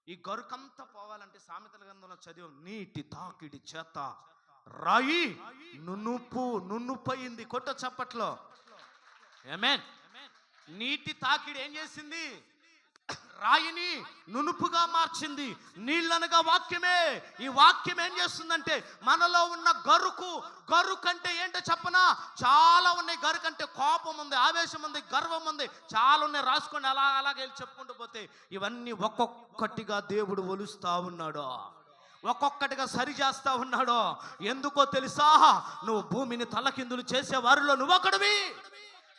ఈ గరుకంతా పోవాలంటే సామెతల గ్రంథంలో చదివాం, నీటి తాకిడి చేత రాయి నున్నుపోయింది. కొట్ట చప్పట్లో. ఆమేన్. నీటి తాకిడి ఏం చేసింది? రాయిని నునుపుగా మార్చింది. నీళ్ళనగా వాక్యమే. ఈ వాక్యం ఏం చేస్తుందంటే మనలో ఉన్న గరుకు అంటే ఏంటో చెప్పనా? చాలా ఉన్నాయి. గరుకు అంటే కోపం ఉంది, ఆవేశం ఉంది, గర్వం ఉంది, చాలా ఉన్నాయి. రాసుకోండి. అలాగే వెళ్ళి చెప్పుకుంటూ పోతే ఇవన్నీ ఒక్కొక్కటిగా దేవుడు ఒలుస్తా ఉన్నాడు, ఒక్కొక్కటిగా సరి చేస్తా ఉన్నాడు. ఎందుకో తెలుసా? నువ్వు భూమిని తలకిందులు చేసే వారిలో నువ్వొకడివి.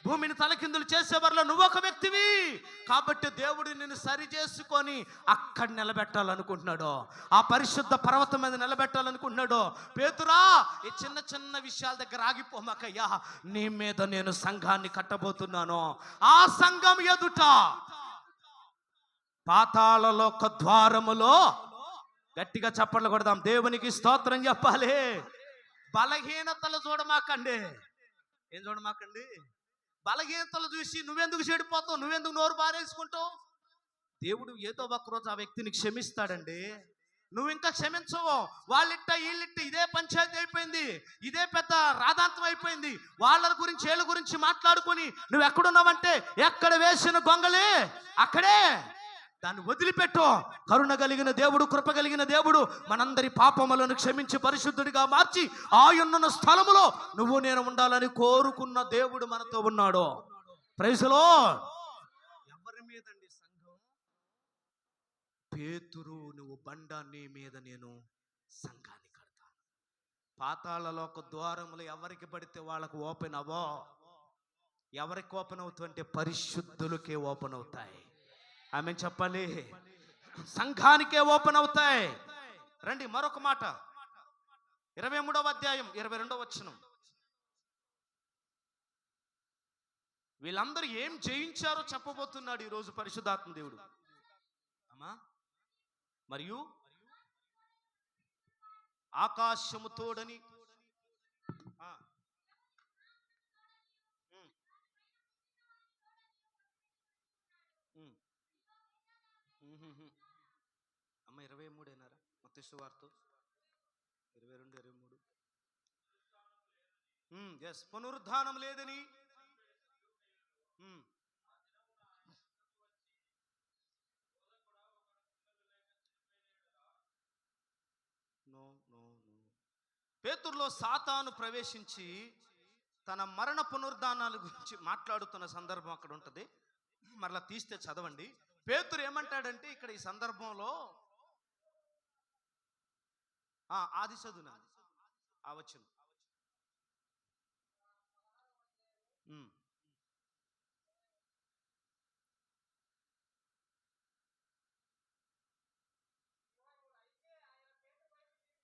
భూమిని తలకిందులు చేసేవారిలో నువ్వొక వ్యక్తివి. కాబట్టి దేవుడు నిన్ను సరి చేసుకొని అక్కడ నిలబెట్టాలనుకుంటున్నాడు. ఆ పరిశుద్ధ పర్వతం మీద నిలబెట్టాలనుకుంటున్నాడు. పేతురా, ఈ చిన్న విషయాల దగ్గర ఆగిపోమాకయ్యా. నీ మీద నేను సంఘాన్ని కట్టబోతున్నాను. ఆ సంఘం ఎదుట పాతాళలోక ద్వారములో, గట్టిగా చప్పట్లు కొడదాం, దేవునికి స్తోత్రం చెప్పాలి. బలహీనతలు చూడమాకండి. ఏం చూడమాకండి? బలహీనతలు చూసి నువ్వెందుకు చెడిపోతావు? నువ్వెందుకు నోరు బారేసుకుంటావు? దేవుడు ఏదో ఒక రోజు ఆ వ్యక్తిని క్షమిస్తాడండి. నువ్వు ఇంకా క్షమించవు. వాళ్ళిట్ట వీళ్ళిట్ట ఇదే పంచాయతీ అయిపోయింది, ఇదే పెద్ద రాధాంతం అయిపోయింది. వాళ్ళ గురించి వీళ్ళ గురించి మాట్లాడుకొని నువ్వు ఎక్కడున్నావంటే ఎక్కడ వేసిన గొంగలి అక్కడే. దాన్ని వదిలిపెట్టు. కరుణ కలిగిన దేవుడు, కృప కలిగిన దేవుడు మనందరి పాపములను క్షమించి పరిశుద్ధుడిగా మార్చి ఆయన్నున్న స్థలములో నువ్వు నేను ఉండాలని కోరుకున్న దేవుడు మనతో ఉన్నాడు. Praise the Lord. ఎవరి మీదండి సంఘం? పేతురు, నువ్వు బండ, నీ మీద నేను సంఘాన్ని కడతాను. పాతాళలోక ద్వారములు ఎవరికి పడితే వాళ్ళకు ఓపెన్ అవ్వో. ఎవరికి ఓపెన్ అవుతుందంటే పరిశుద్ధులకే ఓపెన్ అవుతాయి. ఆమె చెప్పాలి, సంఘానికే ఓపెన్ అవుతాయి. రండి మరొక మాట, 23వ అధ్యాయం 22వ వచనం. వీళ్ళందరూ ఏం జయించారో చెప్పబోతున్నాడు ఈరోజు పరిశుద్ధాత్మ దేవుడు. అమ్మా, మరియు ఆకాశము తోడని అమ్మ 23 ఏనారా? మత్తయి సువార్త 22, 23. ఎస్, పునరుద్ధానం లేదని. No no no. పేతురులో సాతాను ప్రవేశించి తన మరణ పునరుద్ధానాల గురించి మాట్లాడుతున్న సందర్భం అక్కడ ఉంటుంది. మరలా తీస్తే చదవండి. పేతురు ఏమంటాడంటే ఇక్కడ ఈ సందర్భంలో ఆది చదువునా వచ్చిన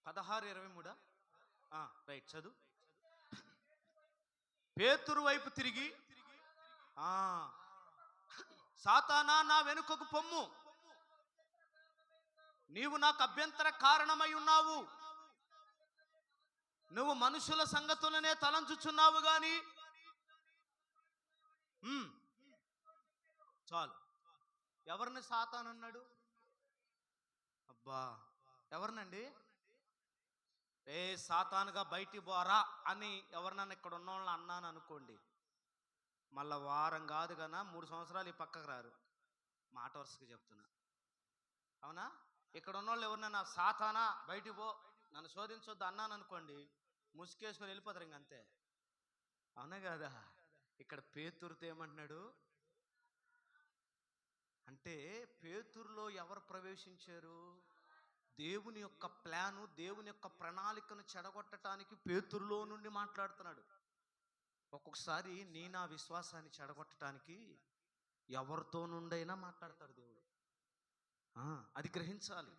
16:23. రైట్, చదువు. పేతురు వైపు తిరిగి, సాతానా నా వెనుకకు పొమ్ము, నీవు నాకు అభ్యంతర కారణమై ఉన్నావు. నువ్వు మనుషుల సంగతులనే తలంచుచున్నావు గాని. చాలు. ఎవరిని సాతాను అన్నాడు? అబ్బా, ఎవరినండి? సాతానుగా బయటికి పోరా అని ఎవరినన్నా ఇక్కడ ఉన్న వాళ్ళని అన్నాను అనుకోండి, మళ్ళా వారం కాదు కన్నా 3 సంవత్సరాలు ఈ పక్కకు రారు. మాట వరుసగా చెప్తున్నా, అవునా? ఇక్కడ ఉన్న వాళ్ళు ఎవరినైనా సాతానా బయటికి పో, నన్ను శోధించొద్దు అన్నాను అనుకోండి, ముసుకేసుకొని వెళ్ళిపోతారు ఇంకంతే. అవునా కదా? ఇక్కడ పేతురుతో ఏమంటున్నాడు అంటే, పేతురులో ఎవరు ప్రవేశించారు? దేవుని యొక్క ప్లాను, దేవుని యొక్క ప్రణాళికను చెడగొట్టడానికి పేతురులో నుండి మాట్లాడుతున్నాడు. ఒక్కొక్కసారి నా విశ్వాసాన్ని చెడగొట్టడానికి ఎవరితో నుండైనా మాట్లాడతాడు దేవుడు. అది గ్రహించాలి.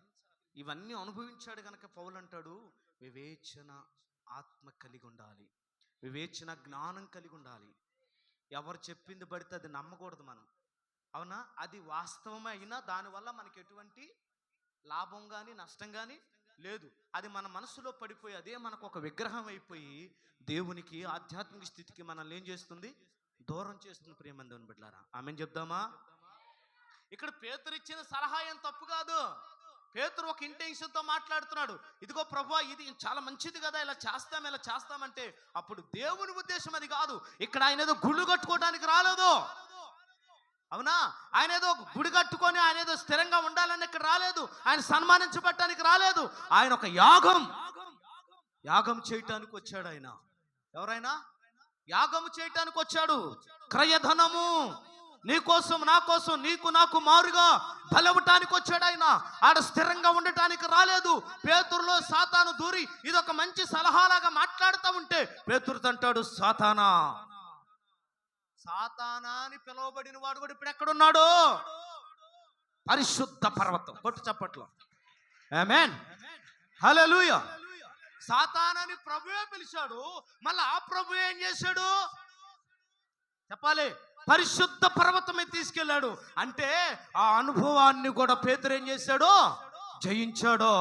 ఇవన్నీ అనుభవించాడు కనుక పౌలు అంటాడు, వివేచన ఆత్మ కలిగి ఉండాలి, వివేచన జ్ఞానం కలిగి ఉండాలి. ఎవరు చెప్పింది పడితే అది నమ్మకూడదు మనం. అవునా? అది వాస్తవమే అయినా దానివల్ల మనకి ఎటువంటి లాభం కానీ నష్టం కానీ లేదు. అది మన మనసులో పడిపోయి అదే మనకు ఒక విగ్రహం అయిపోయి దేవునికి, ఆధ్యాత్మిక స్థితికి మనల్ని ఏం చేస్తుంది? దూరం చేస్తుంది. ప్రియమందని బిడ్డలారా, ఆమెను చెప్దామా? ఇక్కడ పేతురు ఇచ్చిన సలహా ఏం తప్పు కాదు. పేతురు ఒక ఇంటెన్షన్తో మాట్లాడుతున్నాడు. ఇదిగో ప్రభువా, ఇది చాలా మంచిది కదా, ఇలా చేస్తామంటే అప్పుడు దేవుని ఉద్దేశం అది కాదు. ఇక్కడ ఆయన ఏదో గుళ్ళు కట్టుకోవడానికి రాలేదు. అవునా? ఆయన ఏదో గుడి కట్టుకొని ఆయన ఏదో స్థిరంగా ఉండాలని ఇక్కడ రాలేదు. ఆయన సన్మానించబడటానికి రాలేదు. ఆయన ఒక యాగం చేయటానికి వచ్చాడు. ఆయన ఎవరైనా యాగం చేయటానికి వచ్చాడు. క్రయధనము నీ కోసం, నా కోసం, నీకు నాకు మారుగా బలవటానికి వచ్చాడు. ఆయన ఆడ స్థిరంగా ఉండటానికి రాలేదు. పేతురులో సాతాను దూరి ఇదొక మంచి సలహాలాగా మాట్లాడుతూ ఉంటే పేతురు అంటాడు, సాతానా అని పిలువబడిన వాడు కూడా ఇప్పుడు ఎక్కడున్నాడు? పరిశుద్ధ పర్వతం. కొట్టు చప్పట్లో. ఆమేన్, హల్లెలూయా. సాతానని ప్రభువే పిలిచాడు. మళ్ళీ ఆ ప్రభు ఏం చేశాడు చెప్పాలి? పరిశుద్ధ పర్వతమే తీసుకెళ్ళాడు. అంటే ఆ అనుభవాన్ని కూడా పేతురు ఏం చేశాడు? జయించాడు.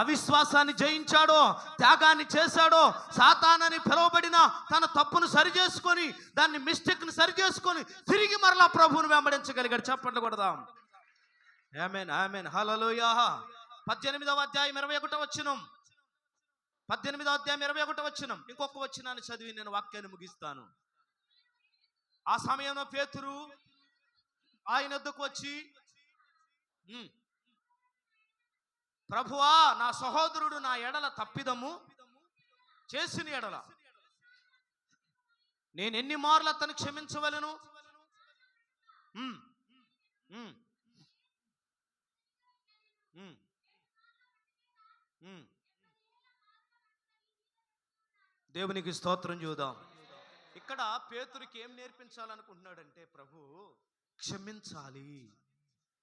అవిశ్వాసాన్ని జయించాడు, త్యాగాన్ని చేశాడు. సాతానని పిలువబడిన తన తప్పును సరిచేసుకొని, దాన్ని మిస్టేక్ని సరిచేసుకొని తిరిగి మరలా ప్రభువును వెంబడించగలిగాడు. చప్పట్లు కొడదాం. ఆమేన్ ఆమేన్ హల్లెలూయా. 18వ అధ్యాయం 21వ వచనం. 18వ అధ్యాయం 21వ వచనం. ఇంకొక వచనాన్ని చదివి నేను వాక్యాన్ని ముగిస్తాను. ఆ సమయంలో పేతురు ఆయన వద్దకు వచ్చి, ప్రభువా, నా సహోదరుడు నా ఎడల తప్పిదము చేసిన ఎడల నేను ఎన్ని మార్లు అతను క్షమించవలను? దేవునికి స్తోత్రం చూద్దాం. ఇక్కడ పేతురికి ఏం నేర్పించాలనుకుంటున్నాడంటే, ప్రభు క్షమించాలి.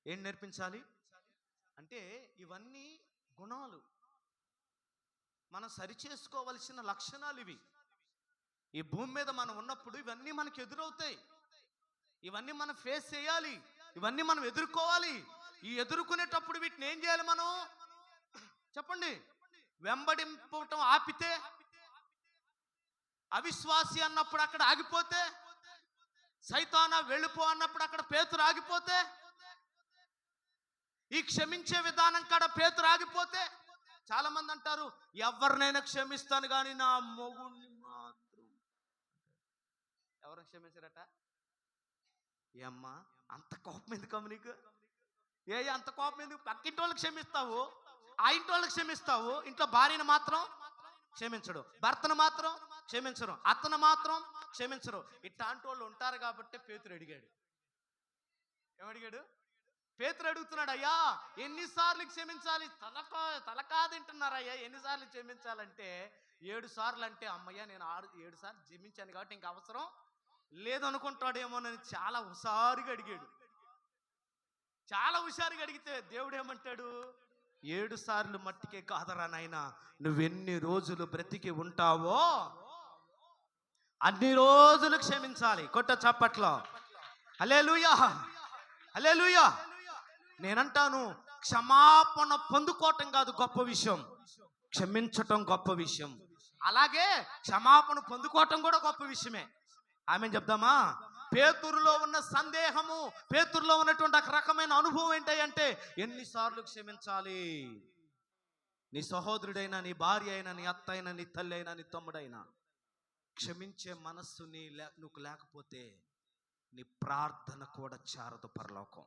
ఏం నేర్పించాలి అంటే, ఇవన్నీ గుణాలు, మనం సరిచేసుకోవలసిన లక్షణాలు ఇవి. ఈ భూమి మీద మనం ఉన్నప్పుడు ఇవన్నీ మనకు ఎదురవుతాయి, ఇవన్నీ మనం ఫేస్ చేయాలి, ఇవన్నీ మనం ఎదుర్కోవాలి. ఈ ఎదుర్కొనేటప్పుడు వీటిని ఏం చేయాలి మనం? చెప్పండి. వెంబడింపటం ఆపితే, అవిశ్వాసి అన్నప్పుడు అక్కడ ఆగిపోతే, సైతానా వెళ్ళిపో అన్నప్పుడు అక్కడ పేతురు ఆగిపోతే, ఈ క్షమించే విధానం కాడ పేతురు ఆగిపోతే, చాలా మంది అంటారు ఎవరినైనా క్షమిస్తాను కానీ నా మొగుడిని మాత్రం. ఎవరు క్షమించరట? ఏమ్మా అంత కోపం ఎందుకమ్మ నీకు? అంత కోపం ఎందుకు? పక్కింటి వాళ్ళకి క్షమిస్తావు, ఆ ఇంటి వాళ్ళకి క్షమిస్తావు, ఇంట్లో భార్యను మాత్రం క్షమించడు, భర్తను మాత్రం క్షమించరు, అతను మాత్రం క్షమించరు. ఇట్లాంటి వాళ్ళు ఉంటారు కాబట్టి పేతురు అడిగాడు. ఏమడిగాడు? పేతురు అడుగుతున్నాడు, అయ్యా ఎన్నిసార్లు క్షమించాలి? తలకా తింటున్నారయ్యా, ఎన్నిసార్లు క్షమించాలంటే 7 సార్లు. అంటే అమ్మయ్యా నేను 7 సార్లు క్షమించాను కాబట్టి ఇంక అవసరం లేదనుకుంటాడేమోనని చాలా హుషారుగా అడిగాడు. చాలా హుషారుగా అడిగితే దేవుడు ఏమంటాడు? 7 సార్లు మట్టికే కాదరా నాయనా, నువ్వెన్ని రోజులు బ్రతికి ఉంటావో అన్ని రోజులు క్షమించాలి. కొట్ట చప్పట్లో హల్లెలూయా హల్లెలూయా. నేనంటాను, క్షమాపణ పొందుకోవటం కాదు గొప్ప విషయం, క్షమించటం గొప్ప విషయం. అలాగే క్షమాపణ పొందుకోవటం కూడా గొప్ప విషయమే. ఆమె చెప్దామా? పేతురులో ఉన్న సందేహము, పేతురులో ఉన్నటువంటి ఒక రకమైన అనుభవం ఏంటంటే, ఎన్నిసార్లు క్షమించాలి? నీ సహోదరుడైనా, నీ భార్య అయినా, నీ అత్త అయినా, నీ తల్లి అయినా, నీ తమ్ముడైనా క్షమించే మనస్సు నువ్వు లేకపోతే నీ ప్రార్థన కూడా చేరదు పరలోకం.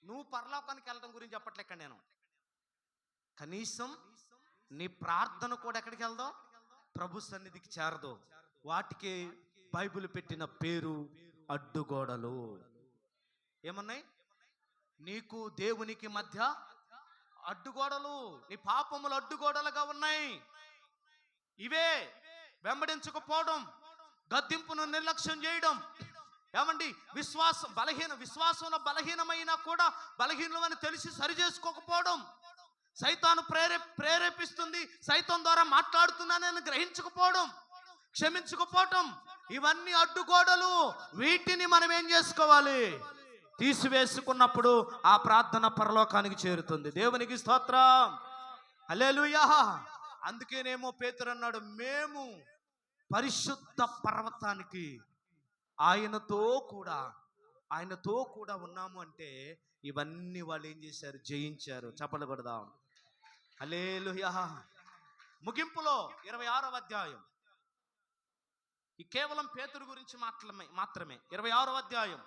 నువ్వు పరలోకానికి వెళ్ళడం గురించి చెప్పట్లేక నేను, కనీసం నీ ప్రార్థన కూడా ఎక్కడికి వెళ్దాం? ప్రభు సన్నిధికి చేరదు. వాటికి బైబిల్ పెట్టిన పేరు అడ్డుగోడలు. ఏమన్నాయి? నీకు దేవునికి మధ్య అడ్డుగోడలు, నీ పాపములు అడ్డుగోడలుగా ఉన్నాయి. ఇవే వెంబడించకపోవడం, గద్దింపును నిర్లక్ష్యం చేయడం. ఏమండి? విశ్వాసంలో బలహీనమైనా కూడా బలహీనమని తెలిసి సరి చేసుకోకపోవడం, సైతాను ప్రేరేపిస్తుంది, సైతం ద్వారా మాట్లాడుతున్నానని గ్రహించకపోవడం, క్షమించకపోవటం, ఇవన్నీ అడ్డుగోడలు. వీటిని మనం ఏం చేసుకోవాలి? తీసివేసుకున్నప్పుడు ఆ ప్రార్థన పరలోకానికి చేరుతుంది. దేవునికి స్తోత్రం హల్లెలూయా. అందుకేనేమో పేతురు అన్నాడు, మేము పరిశుద్ధ పర్వతానికి ఆయనతో కూడా ఉన్నాము అంటే ఇవన్నీ వాళ్ళు ఏం చేశారు? జయించారు. చప్పట్లు కొడదాం హల్లెలూయా. ముగింపులో 26వ అధ్యాయం, ఈ కేవలం పేతురు గురించి మాత్రమే. 26వ అధ్యాయం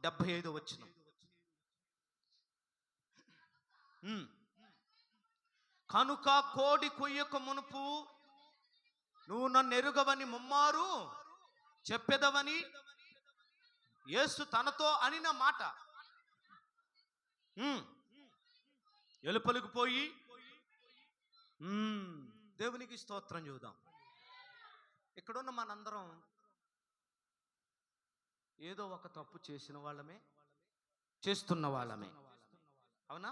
75వ వచనం. కనుక కోడి కొయ్యక మునుపు నువ్వు నన్ను ఎరుగవని ముమ్మారు చెప్పెదవని యేసు తనతో అనిన మాట ఎలుపలికి పోయి, దేవునికి స్తోత్రం చూద్దాం. ఇక్కడున్న మనందరం ఏదో ఒక తప్పు చేసిన వాళ్ళమే, చేస్తున్న వాళ్ళమే. అవునా?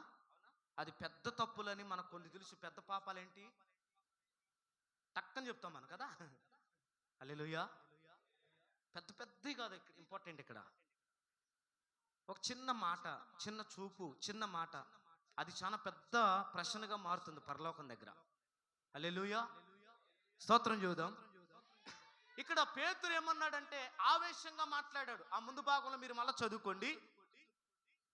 అది పెద్ద తప్పులని మనకు కొన్ని తెలుసు. పెద్ద పాపాలేంటి టక్కని చెప్తాం మనం కదా. హల్లెలూయా. పెద్దవి కాదు ఇక్కడ ఇంపార్టెంట్. ఇక్కడ ఒక చిన్న మాట, చిన్న చూపు, చిన్న మాట, అది చాలా పెద్ద ప్రశ్నగా మారుతుంది పరలోకం దగ్గర. హల్లెలూయా. స్తోత్రం చూద్దాం. ఇక్కడ పేతురు ఏమన్నాడంటే ఆవేశంగా మాట్లాడాడు. ఆ ముందు భాగంలో మీరు మళ్ళీ చదువుకోండి.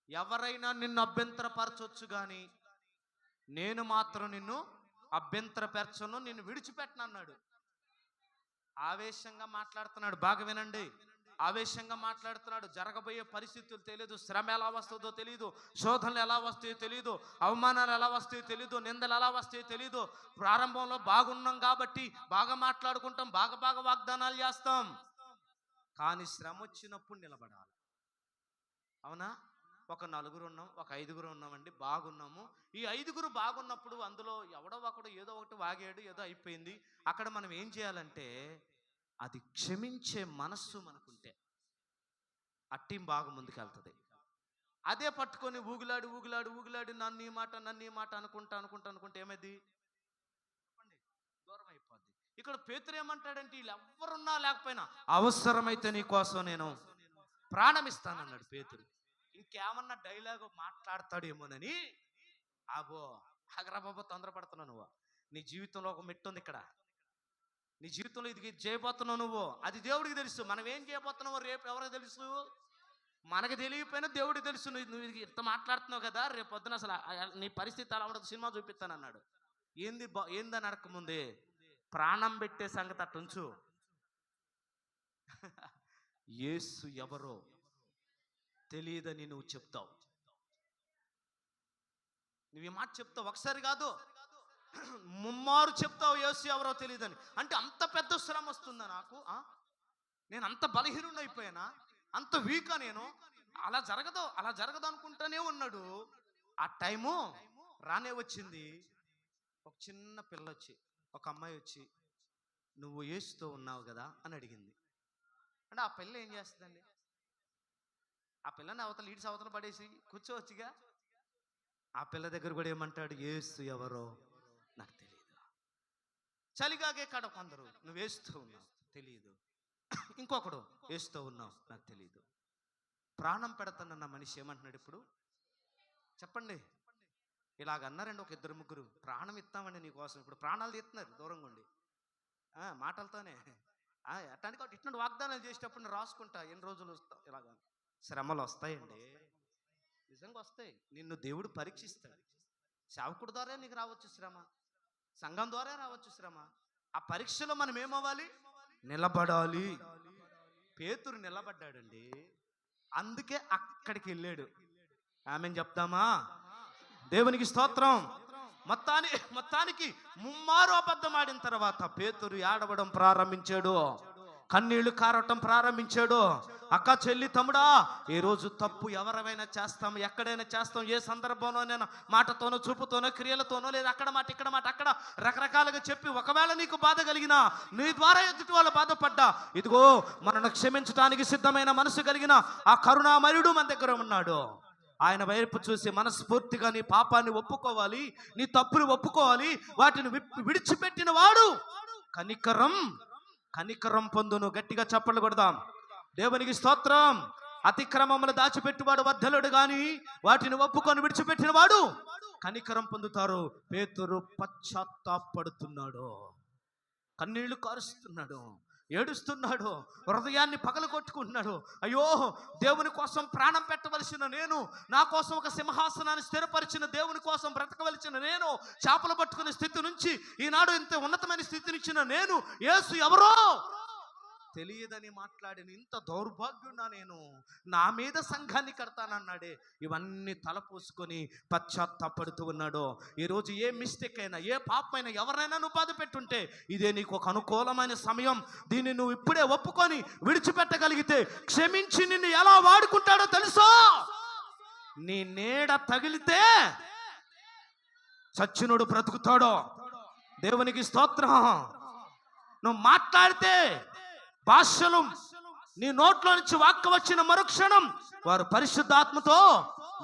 ఎవరైనా నిన్ను అభ్యంతరపరచొచ్చు కానీ నేను మాత్రం నిన్ను అభ్యంతరపరచను, నిన్ను విడిచిపెట్టను అన్నాడు. ఆవేశంగా మాట్లాడుతున్నాడు, బాగా వినండి. ఆవేశంగా మాట్లాడుతున్నాడు. జరగబోయే పరిస్థితులు తెలియదు, శ్రమ ఎలా వస్తుందో తెలియదు, శోధనలు ఎలా వస్తాయో తెలియదు, అవమానాలు ఎలా వస్తాయో తెలియదు, నిందలు ఎలా వస్తాయో తెలియదు. ప్రారంభంలో బాగున్నాం కాబట్టి బాగా మాట్లాడుకుంటాం, బాగా బాగా వాగ్దానాలు చేస్తాం. కానీ శ్రమ వచ్చినప్పుడు నిలబడాలి. అవునా? ఒక నలుగురు ఉన్నాం, ఒక ఐదుగురు ఉన్నామండి, బాగున్నాము. ఈ ఐదుగురు బాగున్నప్పుడు అందులో ఎవడో ఒకడు ఏదో ఒకటి వాగాడు, ఏదో అయిపోయింది. అక్కడ మనం ఏం చేయాలంటే, అది క్షమించే మనస్సు మనకుంటే ఆ టీం బాగా ముందుకెళ్తుంది. అదే పట్టుకొని ఊగులాడి ఊగులాడి ఊగులాడి నన్ను ఈ మాట అనుకుంటే ఏమైంది? చెప్పండి, దూరం అయిపోద్ది. ఇక్కడ పేతురు ఏమంటాడంటే, వీళ్ళు ఎవరున్నా లేకపోయినా అవసరమైతే నీ కోసం నేను ప్రాణం ఇస్తానన్నాడు పేతురు. ఇంకేమన్నా డైలాగ్ మాట్లాడతాడేమోనని ఆగో, ఆగరాబాబు, తొందరపడుతున్నావు నువ్వు. నీ జీవితంలో ఒక మెట్టు ఉంది ఇక్కడ. నీ జీవితంలో ఇది చేయబోతున్నావు నువ్వు, అది దేవుడికి తెలుసు. మనం ఏం చేయబోతున్నావో రేపు ఎవరికి తెలుసు? మనకు తెలియకపోయినా దేవుడికి తెలుసు. నువ్వు ఇంత మాట్లాడుతున్నావు కదా, రేపు పొద్దున అసలు నీ పరిస్థితి అలా ఉండదు, సినిమా చూపిస్తానన్నాడు. ఏందని అడగకముందే ప్రాణం పెట్టే సంగతి అట్టుంచు. యేసు ఎవరో తెలియదని నువ్వు చెప్తావు. నువ్వు ఈ మాట చెప్తావు, ఒకసారి కాదు ముమ్మారు చెప్తావు యేసు ఎవరో తెలియదని. అంటే అంత పెద్ద శ్రమ వస్తుందా నాకు? నేను అంత బలహీనుడు అయిపోయానా? అంత వీకా నేను? అలా జరగదు అనుకుంటానే ఉన్నాడు. ఆ టైము రానే వచ్చింది. ఒక చిన్న పిల్ల వచ్చి, ఒక అమ్మాయి వచ్చి, నువ్వు యేసుతో ఉన్నావు కదా అని అడిగింది. అంటే ఆ పిల్ల ఏం చేస్తుందండి? ఆ పిల్లని అవతల పడేసి కూర్చోవచ్చుగా. ఆ పిల్ల దగ్గర కూడా ఏమంటాడు, యేసు ఎవరో నాకు తెలియదు. చలిగాగే కాడ కొందరు నువ్వు వేస్తూ ఉన్నావు తెలియదు, ఇంకొకడు వేస్తూ ఉన్నావు నాకు తెలియదు. ప్రాణం పెడతానన్న మనిషి ఏమంటున్నాడు ఇప్పుడు? చెప్పండి. ఇలాగ అన్నారండి ఒక ఇద్దరు ముగ్గురు, ప్రాణం ఇస్తామండి నీకోసం. ఇప్పుడు ప్రాణాలు తీస్తున్నారు దూరంగా ఉండి మాటలతోనే. అట్లాంటి కాబట్టి ఇట్లాంటి వాగ్దానాలు చేసేటప్పుడు నేను రాసుకుంటా, ఎన్ని రోజులు వస్తావు. ఇలాగ శ్రమలు వస్తాయండి, నిజంగా వస్తాయి. నిన్ను దేవుడు పరీక్షిస్తాడు. సేవకుడి ద్వారా నీకు రావచ్చు శ్రమ, సంఘం ద్వారా రావచ్చు శ్రమ. ఆ పరీక్షలో మనం ఏమవ్వాలి? నిలబడాలి. పేతురు నిలబడ్డాడండి, అందుకే అక్కడికి వెళ్ళాడు. ఆమెను చెప్తామా? దేవునికి స్తోత్రం. మొత్తానికి ముమ్మారు అబద్ధం ఆడిన తర్వాత పేతురు ఏడవడం ప్రారంభించాడు, కన్నీళ్లు కారటం ప్రారంభించాడు. అక్క, చెల్లి, తమ్ముడా, ఈ రోజు తప్పు ఎవరైనా చేస్తాం, ఎక్కడైనా చేస్తాం. ఏ సందర్భంలోనైనా మాటతోనో, చూపుతోనో, క్రియలతోనో, లేదా అక్కడ మాట ఇక్కడ మాట అక్కడ రకరకాలుగా చెప్పి ఒకవేళ నీకు బాధ కలిగినా, నీ ద్వారా ఎదుటి వాళ్ళు బాధపడ్డా, ఇదిగో మనను క్షమించడానికి సిద్ధమైన మనసు కలిగిన ఆ కరుణామయుడు మన దగ్గర ఉన్నాడు. ఆయన వైపు చూసి మనస్ఫూర్తిగా నీ పాపాన్ని ఒప్పుకోవాలి, నీ తప్పులు ఒప్పుకోవాలి. వాటిని విడిచిపెట్టిన వాడు కనికరం పొందును. గట్టిగా చప్పట్లు కొడదాం. దేవునికి స్తోత్రం. అతిక్రమములు దాచిపెట్టువాడు వర్ధలుడు గాని వాటిని ఒప్పుకొని విడిచిపెట్టిన వాడు కనికరం పొందుతారు. పేతురు పశ్చాత్తాపడుతున్నాడు, కన్నీళ్లు కారుస్తున్నాడు, ఏడుస్తున్నాడు, హృదయాన్ని పగలు కొట్టుకుంటున్నాడు. అయ్యో, దేవుని కోసం ప్రాణం పెట్టవలసిన నేను, నా కోసం ఒక సింహాసనాన్ని స్థిరపరిచిన దేవుని కోసం బ్రతకవలసిన నేను, చేపలు పట్టుకునే స్థితి నుంచి ఈనాడు ఇంత ఉన్నతమైన స్థితినిచ్చిన నేను, యేసు ఎవరో తెలియదని మాట్లాడిన ఇంత దౌర్భాగ్యున్నా నేను, నా మీద సంఘాన్ని కడతానన్నాడే. ఇవన్నీ తలపోసుకొని పశ్చాత్తాపడుతూ ఉన్నాడు. ఈరోజు ఏ మిస్టేక్ అయినా, ఏ పాపమైనా, ఎవరైనా నువ్వు బాధ పెట్టుంటే ఇదే నీకు ఒక అనుకూలమైన సమయం. దీన్ని నువ్వు ఇప్పుడే ఒప్పుకొని విడిచిపెట్టగలిగితే క్షమించి నిన్ను ఎలా వాడుకుంటాడో తెలుసా? నీ నీడ తగిలితే చచ్చినోడు బ్రతుకుతాడో. దేవునికి స్తోత్రం. నువ్వు మాట్లాడితే భాషలు నీ నోట్లో నుంచి వాక్కు వచ్చిన మరుక్షణం వారు పరిశుద్ధాత్మతో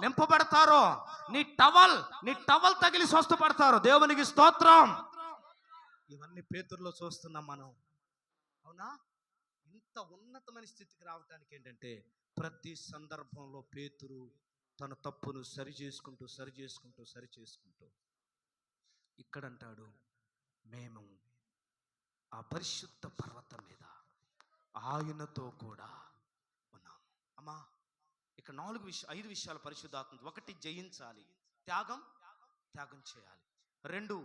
నింపబడతారు. నీ టవల్ తగిలి స్వస్థపడతారు. దేవునికి స్తోత్రం. ఇవన్నీ పేతురులో చూస్తున్నాం మనం. అవునా? ఇంత ఉన్నతమైన స్థితికి రావటానికి ఏంటంటే, ప్రతి సందర్భంలో పేతురు తన తప్పును సరి చేసుకుంటూ ఇక్కడంటాడు, మేము ఆ పరిశుద్ధ పర్వతం మీద ఆయనతో కూడా ఉన్నాము. అమ్మా, ఇక్కడ 5 విషయాలు పరిశుద్ధాత్మ. 1, జయించాలి, త్యాగం చేయాలి. 2,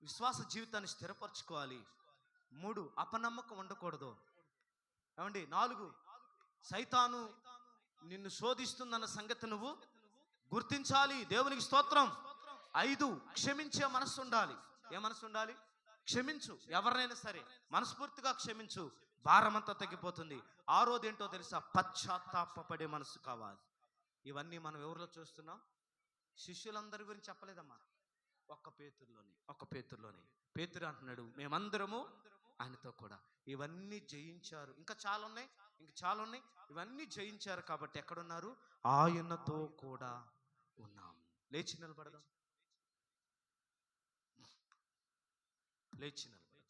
విశ్వాస జీవితాన్ని స్థిరపరచుకోవాలి. 3, అపనమ్మకం ఉండకూడదు. ఏమండి? 4, సైతాను నిన్ను శోధిస్తుందన్న సంగతి నువ్వు గుర్తించాలి. దేవునికి స్తోత్రం. 5, క్షమించే మనసు ఉండాలి. ఏ మనసు ఉండాలి? క్షమించు, ఎవరినైనా సరే మనస్ఫూర్తిగా క్షమించు, భారమంతా తగ్గిపోతుంది. 6వది ఏంటో తెలుసా? పశ్చాత్తాపపడే మనసు కావాలి. ఇవన్నీ మనం ఎవరిలో చూస్తున్నాం? శిష్యులందరి గురించి చెప్పలేదమ్మా, ఒక్క పేతురులోనే. పేతురు అంటున్నాడు, మేమందరము ఆయనతో కూడా ఇవన్నీ జయించారు. ఇంకా చాలా ఉన్నాయి. ఇవన్నీ జయించారు కాబట్టి ఎక్కడున్నారు? ఆయనతో కూడా ఉన్నాము. లేచి నిలబడదాం. లేచి నిలబడదాం.